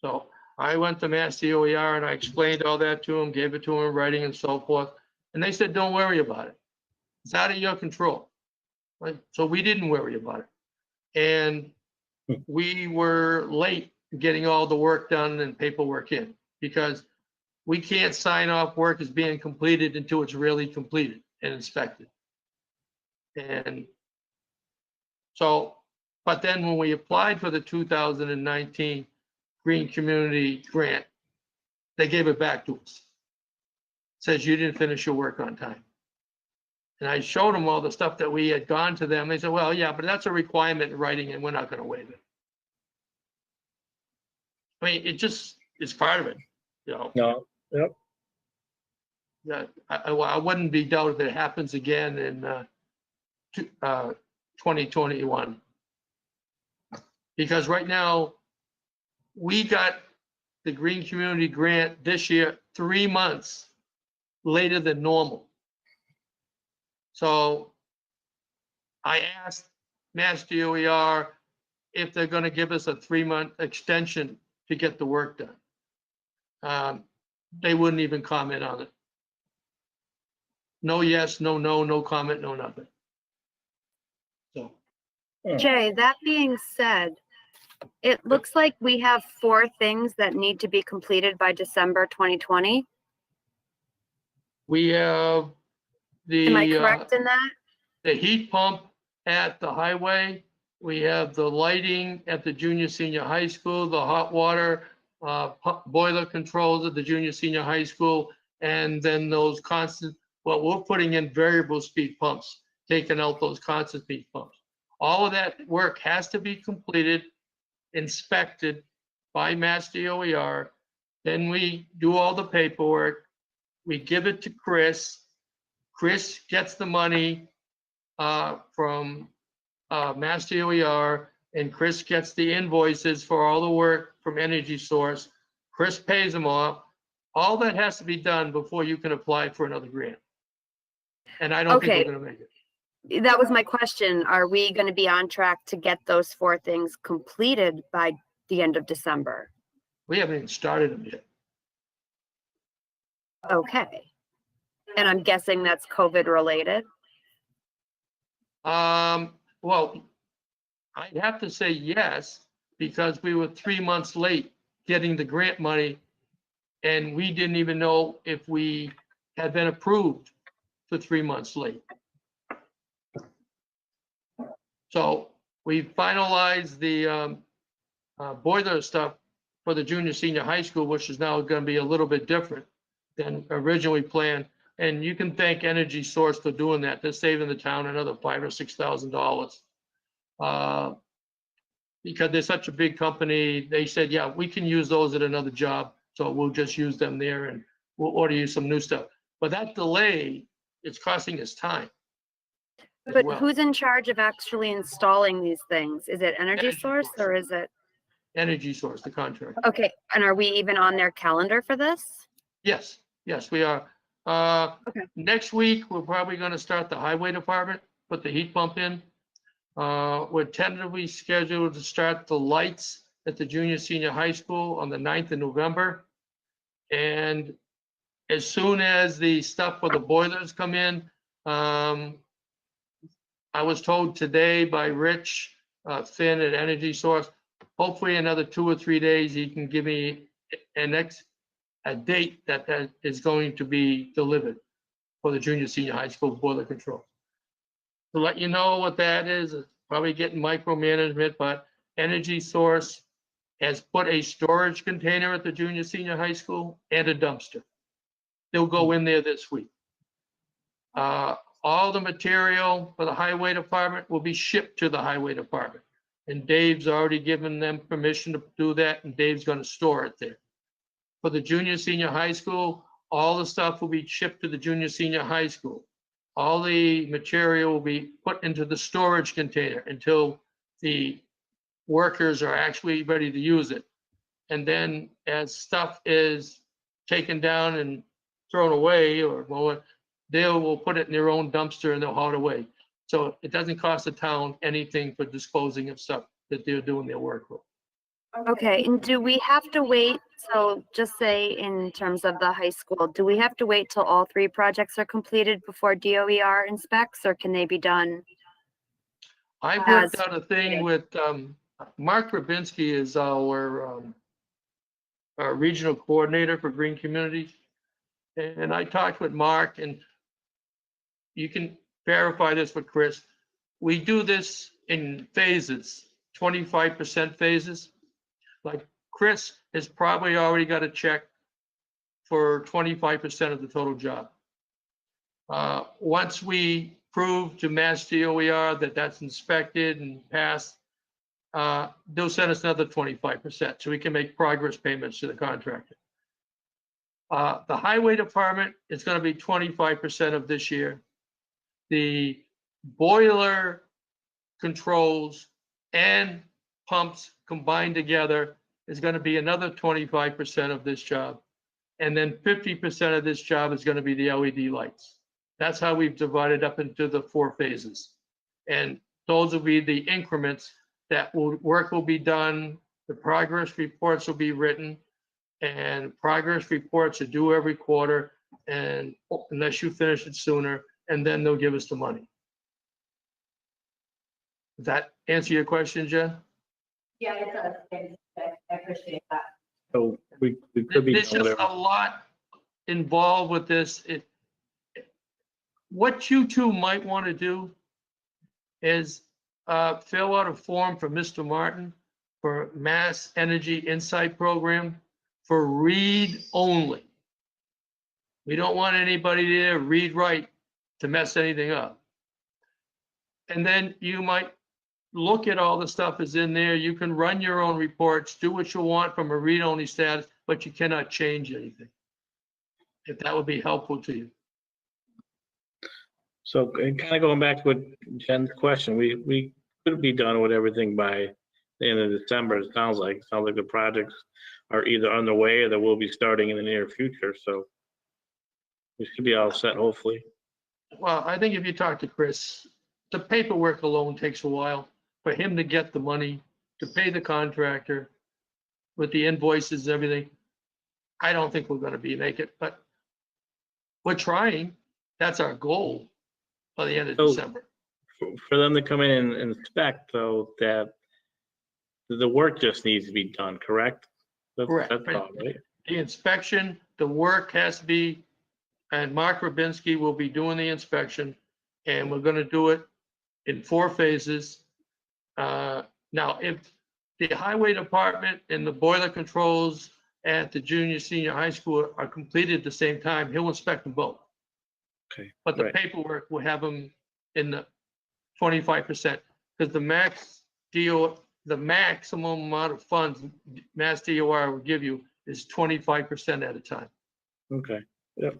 So I went to Mass DOER and I explained all that to them, gave it to them in writing and so forth. And they said, don't worry about it. It's out of your control. Right? So we didn't worry about it. And we were late getting all the work done and paperwork in, because we can't sign off work as being completed until it's really completed and inspected. And so, but then when we applied for the 2019 Green Community Grant, they gave it back to us. Says you didn't finish your work on time. And I showed them all the stuff that we had gone to them. They said, well, yeah, but that's a requirement in writing and we're not going to waive it. I mean, it just is part of it, you know. No, yep. That I wouldn't be doubt if it happens again in 2021. Because right now, we got the Green Community Grant this year 3 months later than normal. So I asked Mass DOER if they're going to give us a 3-month extension to get the work done. They wouldn't even comment on it. No yes, no no, no comment, no nothing. So, Jay, that being said, it looks like we have 4 things that need to be completed by December 2020. we have Am I the correct in that? the heat pump at the highway. We have the lighting at the junior senior high school, the hot water boiler controls at the junior senior high school, and then those constant, well, we're putting in variable speed pumps, taking out those constant speed pumps. All of that work has to be completed, inspected by Mass DOER. Then we do all the paperwork. We give it to Chris. Chris gets the money from Mass DOER, and Chris gets the invoices for all the work from Energy Source. Chris pays them off. All that has to be done before you can apply for another grant. And I don't think Okay. we're going to make it. That was my question. Are we going to be on track to get those 4 things completed by the end of December? We haven't even started them yet. Okay. And I'm guessing that's COVID related. Well, I'd have to say yes, because we were 3 months late getting the grant money, and we didn't even know if we had been approved for 3 months late. So we finalized the boiler stuff for the junior senior high school, which is now going to be a little bit different than originally planned. And you can thank Energy Source for doing that. They're saving the town another $5,000 or $6,000. Because they're such a big company, they said, yeah, we can use those at another job. So we'll just use them there and we'll order you some new stuff. But that delay, it's costing us time. as But well. who's in charge of actually installing these things? Is it Energy Energy Source Source. or is it? Energy Source, the contract. Okay, and are we even on their calendar for this? Yes, yes, we are. Okay. Next week, we're probably gonna start the highway department, put the heat pump in. We're tentatively scheduled to start the lights at the junior senior high school on the 9th of November. And as soon as the stuff for the boilers come in, I was told today by Rich Finn at Energy Source, hopefully another 2 or 3 days, he can give me a date that is going to be delivered for the junior senior high school boiler control. To let you know what that is, it's probably getting micromanagement, but Energy Source has put a storage container at the junior senior high school and a dumpster. They'll go in there this week. All the material for the highway department will be shipped to the highway department. And Dave's already given them permission to do that, and Dave's gonna store it there. For the junior senior high school, all the stuff will be shipped to the junior senior high school. All the material will be put into the storage container until the workers are actually ready to use it. And then as stuff is taken down and thrown away or more, they will put it in their own dumpster and they'll haul it away. So it doesn't cost the town anything for disposing of stuff that they're doing their work with. Okay, and do we have to wait? So just say in terms of the high school, do we have to wait till all 3 projects are completed before DOER inspects, or can they be done? I As- worked out a thing with Mark Rabinski is our regional coordinator for green communities. And I talked with Mark, and you can verify this with Chris. We do this in phases, 25% phases. Like Chris has probably already got a check for 25% of the total job. Once we prove to Mass DOER that that's inspected and passed, they'll send us another 25%, so we can make progress payments to the contractor. The highway department is going to be 25% of this year. The boiler controls and pumps combined together is going to be another 25% of this job. And then 50% of this job is going to be the LED lights. That's how we've divided up into the 4 phases. And those will be the increments that work will be done. The progress reports will be written, and progress reports are due every quarter, and unless you finish it sooner, and then they'll give us the money. Does that answer your question, Jen? Yeah, it does. Thanks. I appreciate that. So we could be There's doing just whatever. a lot involved with this. What you two might want to do is fill out a form for Mr. Martin for Mass Energy Insight Program for read only. We don't want anybody there read write to mess anything up. And then you might look at all the stuff that's in there. You can run your own reports, do what you want from a read only status, but you cannot change anything. If that would be helpful to you. So kind of going back to what Jen's question, we could be done with everything by the end of December. It sounds like the projects are either underway or they will be starting in the near future. So we should be all set, hopefully. Well, I think if you talk to Chris, the paperwork alone takes a while for him to get the money to pay the contractor with the invoices and everything. I don't think we're going to make it, but we're trying. That's our goal by the end of So, December. For them to come in and inspect, though, that the work just needs to be done, correct? Correct. That's all, right? The inspection, the work has to be, and Mark Rabinski will be doing the inspection, and we're going to do it in 4 phases. Now, if the highway department and the boiler controls at the junior, senior high school are completed at the same time, he'll inspect them both. Okay. But the right. paperwork will have them in the 25%, because the maximum amount of funds Mass DOR will give you is 25% at a time. Okay. Yep.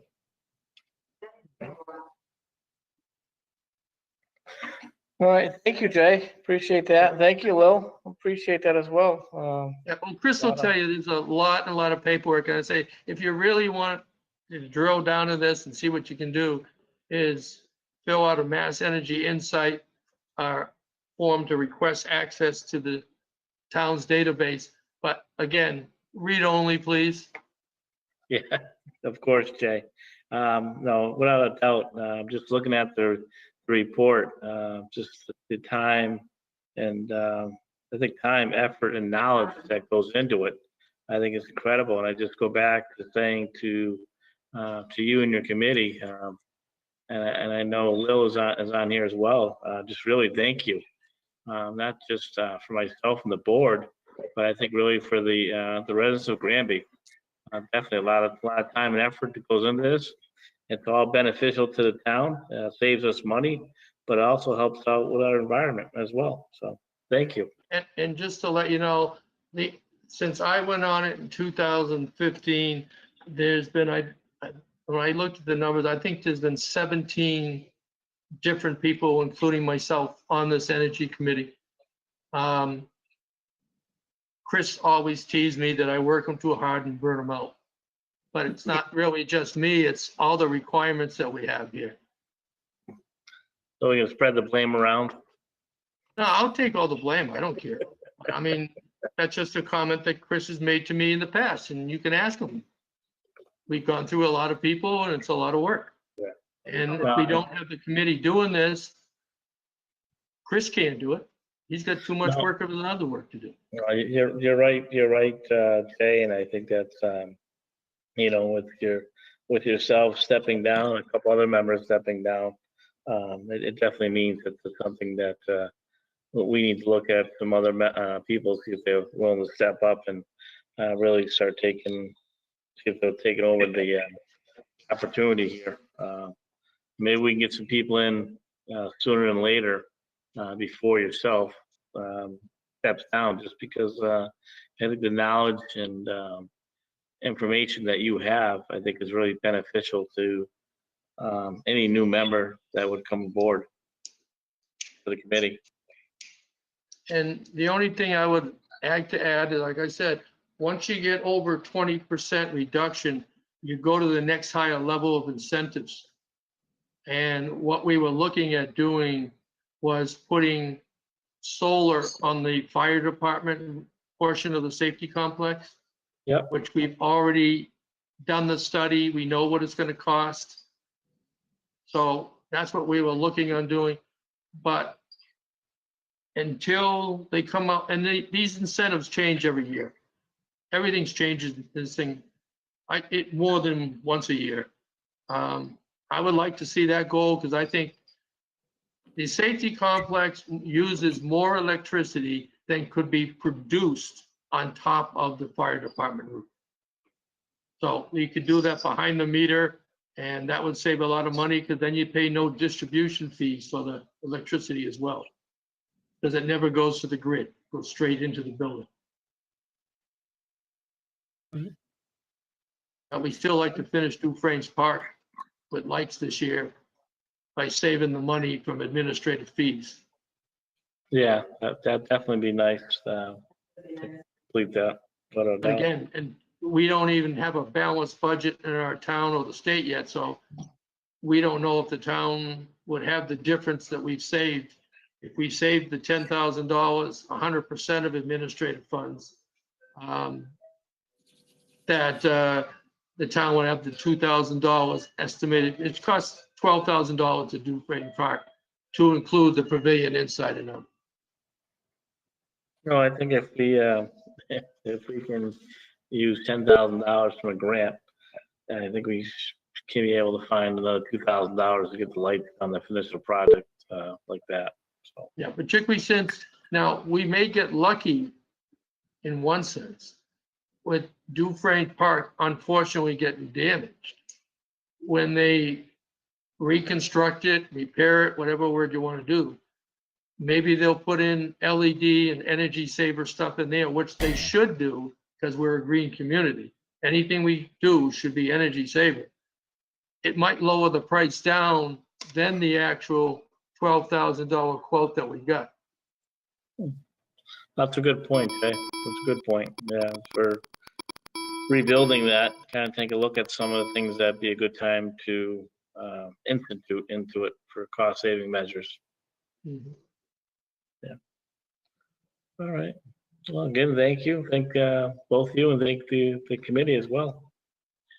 All right. Thank you, Jay. Appreciate that. Thank you, Lil. Appreciate that as well. Yeah, well, Chris will tell you there's a lot of paperwork. And I say, if you really want to drill down to this and see what you can do, is fill out a Mass Energy Insight form to request access to the town's database. But again, read only, please. Yeah, of course, Jay. No, without a doubt, just looking at the report, just the time and I think time, effort, and knowledge that goes into it, I think is incredible. And I just go back to saying to you and your committee, and I know Lil is on here as well. Just really thank you, not just for myself and the board, but I think really for the residents of Granby. Definitely a lot of time and effort that goes into this. It's all beneficial to the town, saves us money, but it also helps out with our environment as well. So thank you. And just to let you know, since I went on it in 2015, there's been, when I looked at the numbers, I think there's been 17 different people, including myself, on this energy committee. Chris always teased me that I work them too hard and burn them out. But it's not really just me, it's all the requirements that we have here. So we can spread the blame around. No, I'll take all the blame, I don't care. I mean, that's just a comment that Chris has made to me in the past, and you can ask him. We've gone through a lot of people, and it's a lot of work. Yeah. And if we don't have the committee doing this, Chris can't do it. He's got too much No. work of other work to do. You're right, Jay, and I think that's, with yourself stepping down, a couple other members stepping down, it definitely means that it's something that, we need to look at some other, people, see if they're willing to step up and, really start see if they're taking over the, opportunity here. Maybe we can get some people in, sooner than later, before yourself, steps down, just because, I think the knowledge and, information that you have, I think is really beneficial to, any new member that would come aboard for the committee. And the only thing I would add is, like I said, once you get over 20% reduction, you go to the next higher level of incentives. And what we were looking at doing was putting solar on the fire department portion of the safety complex. Yep. Which we've already done the study. We know what it's going to cost. So that's what we were looking on doing. But until they come out, and these incentives change every year. Everything's changes this thing, it more than once a year. I would like to see that goal, because I think the safety complex uses more electricity than could be produced on top of the fire department roof. So you could do that behind the meter, and that would save a lot of money, because then you pay no distribution fees for the electricity as well. Because it never goes to the grid, goes straight into the building. And we still like to finish Dufresne's Park with lights this year by saving the money from administrative fees. Yeah, that'd definitely be nice, to complete that. Without a But doubt. again, and we don't even have a balanced budget in our town or the state yet, so we don't know if the town would have the difference that we've saved. If we saved the $10,000, 100% of administrative funds, that the town would have the $2,000 estimated. It costs $12,000 to do Dufresne Park, to include the pavilion inside and out. No, I think if we can use $10,000 from a grant, I think we can be able to find another $2,000 to get the lights on the finished project, like that. So, Yeah, particularly since now we may get lucky in one sense with Dufresne Park unfortunately getting damaged. When they reconstruct it, repair it, whatever word you want to do, maybe they'll put in LED and energy saver stuff in there, which they should do, because we're a green community. Anything we do should be energy saver. It might lower the price down than the actual $12,000 quote that we got. that's a good point, Jay. That's a good point. Yeah, for rebuilding that, kind of take a look at some of the things that'd be a good time to, institute into it for cost saving measures. Mhm. All right. Well, again, thank you. Thank, both you, and thank the committee as well.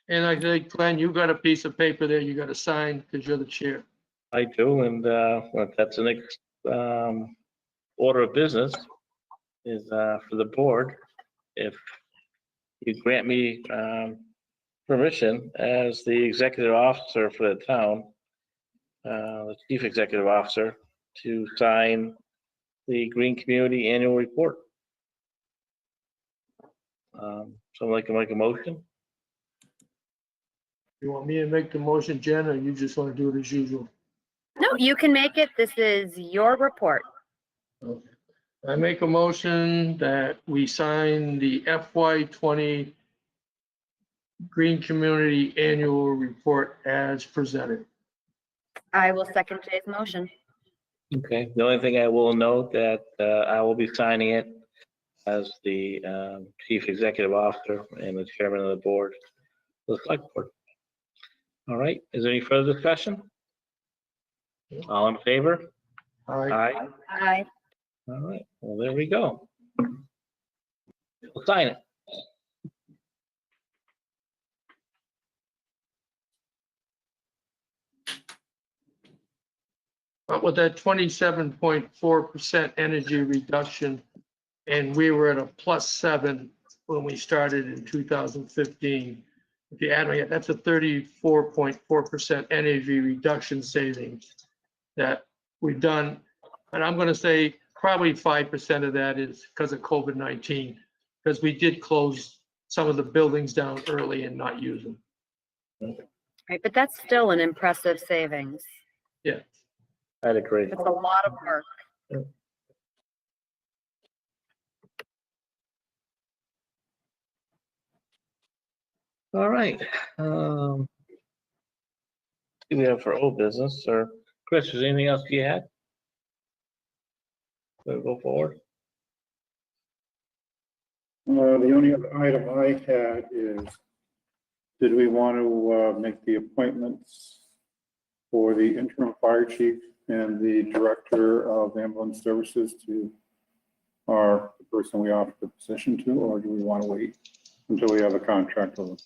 And I think, Glenn, you got a piece of paper there you got to sign because you're the chair. I do, and, well, that's the next, order of business is, for the board. If you grant me, permission as the executive officer for the town, the chief executive officer, to sign the Green Community Annual Report. Someone like to make a motion? You want me to make the motion, Jen, or you just want to do it as usual? No, you can make it. This is your report. Okay. I make a motion that we sign the FY20 Green Community Annual Report as presented. I will second today's motion. Okay, the only thing I will note that I will be signing it as the chief executive officer and the chairman of the board, the select board. All right, is there any further discussion? All in favor? All right. Aye. Aye. All right, well, there we go. We'll sign it. But with that 27.4% energy reduction, and we were at a +7 when we started in 2015. If you add it, that's a 34.4% energy reduction savings that we've done. And I'm going to say probably 5% of that is because of COVID-19, because we did close some of the buildings down early and not use them. Right, but that's still an impressive savings. Yeah. I'd agree. It's a lot of work. All right. Do we have for old business, or Chris, is anything else you had? We'll go forward. The only other item I had is, did we want to make the appointments for the interim fire chief and the director of ambulance services to the person we offered the position to, or do we want to wait until we have a contract with them?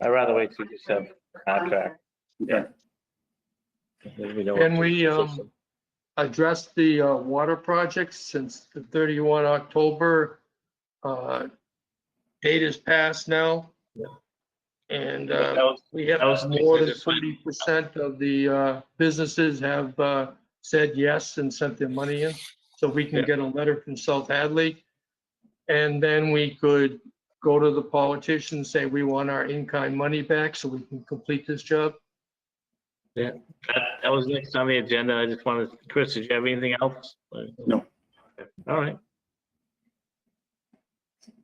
I'd rather wait till you just have contract. Okay. Can we address the water projects since the 31 October date is passed now? Yeah. And we that was have more than just fine. 40% of the businesses have said yes and sent their money in. So we can Yeah. get a letter from South Hadley. And then we could go to the politicians, say we want our in-kind money back so we can complete this job. Yeah, that was next on the agenda. I just wanted, Chris, did you have anything else? No. All right.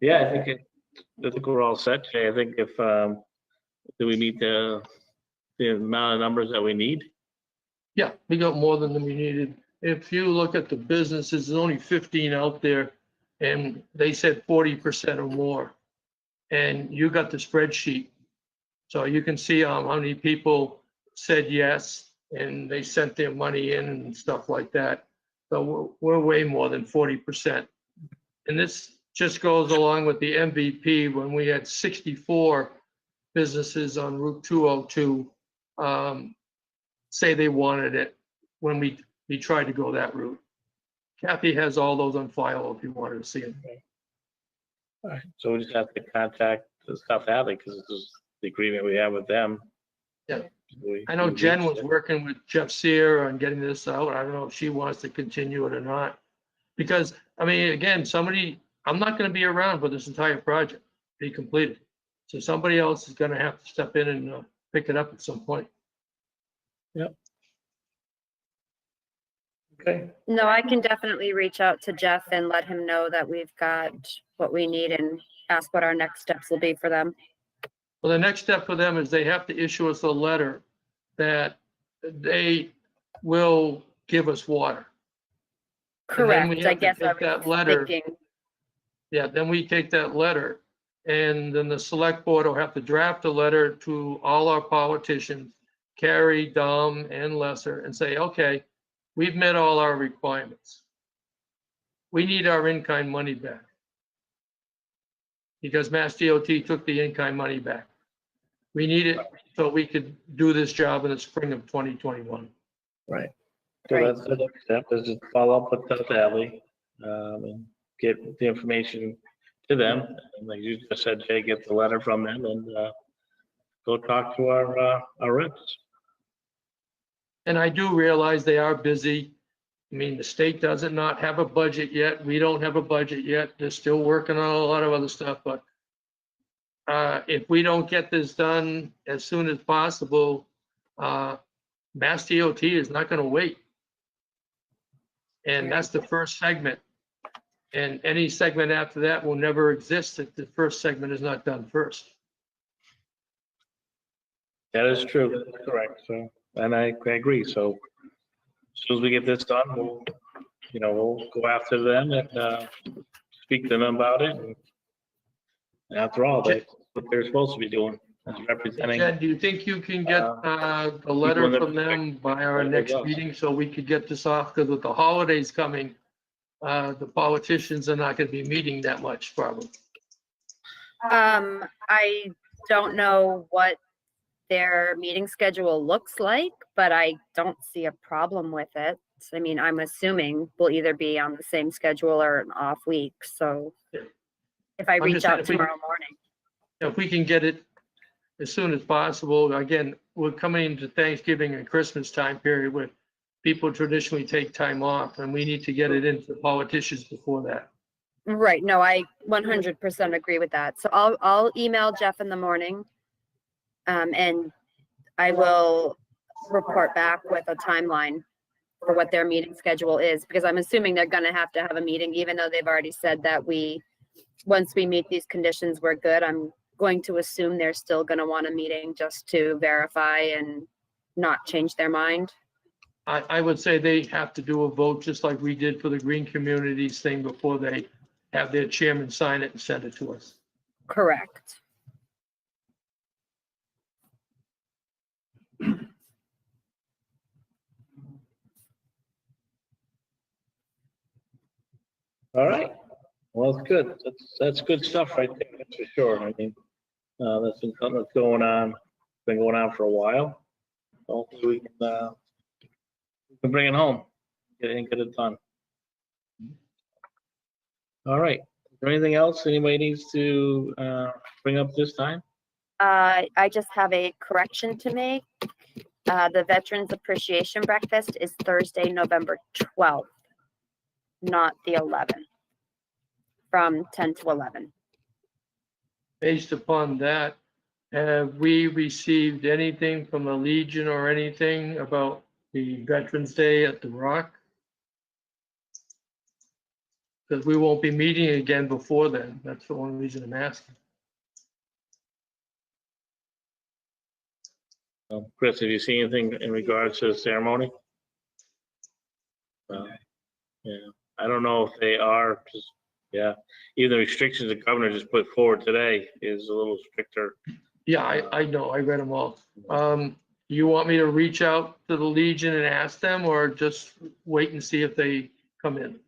Yeah, I think we're all set, Jay. I think if, do we meet the amount of numbers that we need? Yeah, we got more than we needed. If you look at the businesses, there's only 15 out there, and they said 40% or more. And you got the spreadsheet. So you can see how many people said yes, and they sent their money in and stuff like that. So we're way more than 40%. And this just goes along with the MVP when we had 64 businesses on Route 202 say they wanted it when we tried to go that route. Kathy has all those on file if you wanted to see them. All right, so we just have to contact the South Hadley because this is the agreement we have with them. Yeah. I know Jen was working with Jeff Sear on getting this out. I don't know if she wants to continue it or not. Because, I mean, again, I'm not going to be around for this entire project to be completed. So somebody else is going to have to step in and pick it up at some point. Yep. Okay. No, I can definitely reach out to Jeff and let him know that we've got what we need and ask what our next steps will be for them. Well, the next step for them is they have to issue us a letter that they will give us water. And then we Correct, have I to guess I take that was letter. thinking, Yeah, then we take that letter and then the select board will have to draft a letter to all our politicians, Carrie, Dom, and Lesser, and say, okay, we've met all our requirements. We need our in-kind money back. Because Mass DOT took the in-kind money back. We need it so we could do this job in the spring of 2021. Right. So Right. that's the next step, is to follow up with South Hadley, and get the information to them. And like you just said, Jay, get the letter from them and go talk to our reps. And I do realize they are busy. I mean, the state doesn't not have a budget yet. We don't have a budget yet. They're still working on a lot of other stuff, but if we don't get this done as soon as possible, Mass DOT is not going to wait. And that's the first segment. And any segment after that will never exist if the first segment is not done first. That is true, that's correct. So, and I agree. So as soon as we get this done, we'll go after them and speak to them about it. And after all, that's what they're supposed to be doing, is representing. Jen, do you think you can get a letter from them by our next meeting so we could get this off? Because with the holidays coming, the politicians are not going to be meeting that much probably. I don't know what their meeting schedule looks like, but I don't see a problem with it. I mean, I'm assuming we'll either be on the same schedule or an off week, so Yeah. if I I'm reach just saying out if we- tomorrow morning. If we can get it as soon as possible, again, we're coming into Thanksgiving and Christmas time period where people traditionally take time off, and we need to get it into the politicians before that. Right, no, I 100% agree with that. So I'll email Jeff in the morning. And I will report back with a timeline for what their meeting schedule is, because I'm assuming they're gonna have to have a meeting, even though they've already said that once we meet these conditions, we're good. I'm going to assume they're still gonna want a meeting just to verify and not change their mind. I would say they have to do a vote just like we did for the Green Communities thing before they have their chairman sign it and send it to us. Correct. All right. Well, that's good. That's good stuff right there. That's for sure. I mean, that's been something that's been going on for a while. Hopefully we can bring it home, get it done. All right. Is there anything else anybody needs to bring up this time? I just have a correction to make. The Veterans Appreciation Breakfast is Thursday, November 12th, not the 11th, from 10 to 11. Based upon that, have we received anything from the Legion or anything about the Veterans Day at the Rock? Because we won't be meeting again before then. That's the only reason I'm asking. Chris, have you seen anything in regards to the ceremony? Yeah, I don't know if they are, just, yeah, even the restrictions the governor just put forward today is a little stricter. Yeah, I know, I read them all. You want me to reach out to the Legion and ask them, or just wait and see if they come in?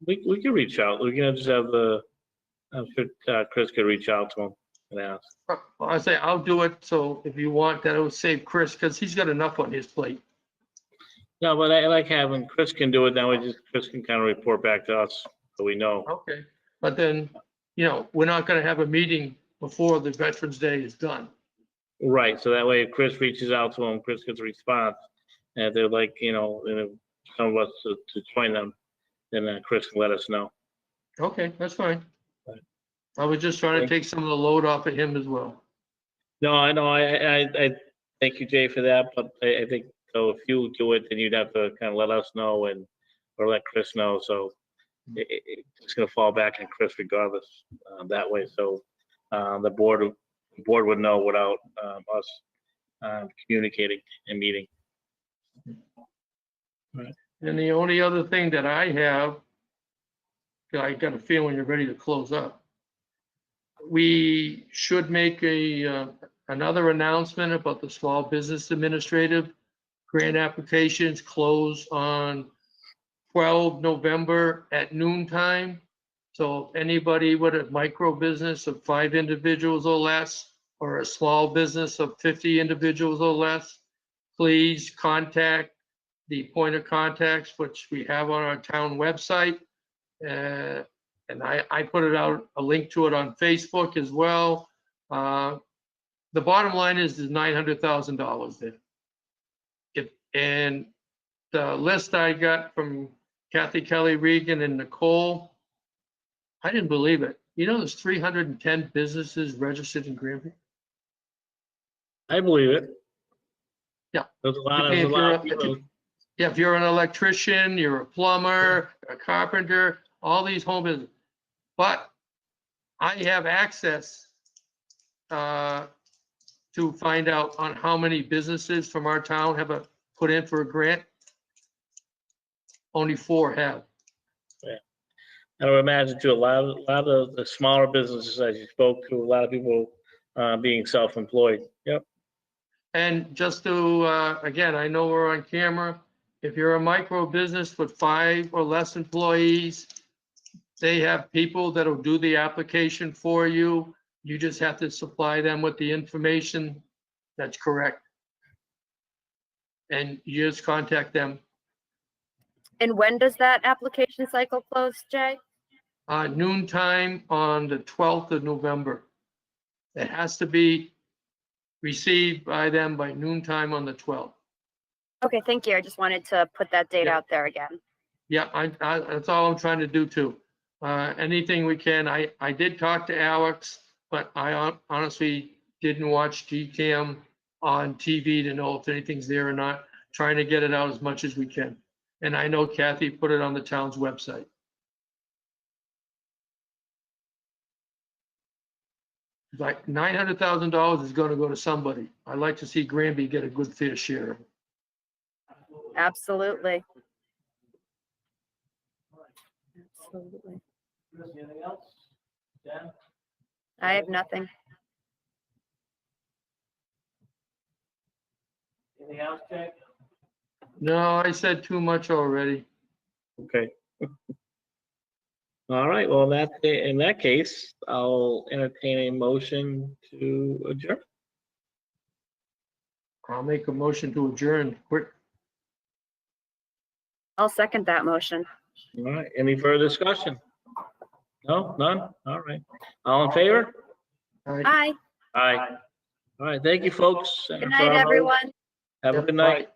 We can reach out. We can just have I'm sure Chris could reach out to him and ask. I say I'll do it, so if you want, that will save Chris, because he's got enough on his plate. No, but I like having Chris can do it. Now Chris can kind of report back to us so we know. Okay, but then, we're not gonna have a meeting before the Veterans Day is done. Right, so that way if Chris reaches out to him, Chris gets a response. And if they're like, some of us to join them, then Chris can let us know. Okay, that's fine. Right. I was just trying to take some of the load off of him as well. No, I know, I thank you, Jay, for that, but I think, so if you do it, then you'd have to kind of let us know or let Chris know, so it's gonna fall back on Chris regardless, that way, so the board would know without us communicating and meeting. And the only other thing that I have, I got a feeling you're ready to close up. We should make another announcement about the Small Business Administrative grant applications close on 12 November at noontime. So if anybody with a micro business of 5 individuals or less, or a small business of 50 individuals or less, please contact the point of contacts, which we have on our town website. And I put it out, a link to it on Facebook as well. The bottom line is there's $900,000 there. And the list I got from Kathy Kelly Regan and Nicole, I didn't believe it. There's 310 businesses registered in Granby. I believe it. Yeah. There's a lot of people. Yeah, if you're an electrician, you're a plumber, a carpenter, all these home businesses. But I have access to find out on how many businesses from our town have put in for a grant. Only 4 have. Yeah. I would imagine too, a lot of the smaller businesses, as you spoke to, a lot of people being self-employed. Yep. And just to, again, I know we're on camera. If you're a micro business with 5 or less employees, they have people that'll do the application for you. You just have to supply them with the information that's correct. And you just contact them. And when does that application cycle close, Jay? Noontime on the 12th of November. It has to be received by them by noontime on the 12th. Okay, thank you. I just wanted to put that date Yeah. out there again. Yeah, that's all I'm trying to do too. Anything we can. I did talk to Alex, but I honestly didn't watch GCAM on TV to know if anything's there or not. Trying to get it out as much as we can. And I know Kathy put it on the town's website. Like $900,000 is going to go to somebody. I'd like to see Granby get a good fair share. Absolutely. Absolutely. Anything else? Dan? I have nothing. Anything else, Jake? No, I said too much already. Okay. All right, well, in that case, I'll entertain a motion to adjourn. I'll make a motion to adjourn quick. I'll second that motion. All right, any further discussion? No, none? All right. All in favor? All right. Aye. Aye. All right, thank you, folks. Good night, everyone. Have a Yep, good night. bye.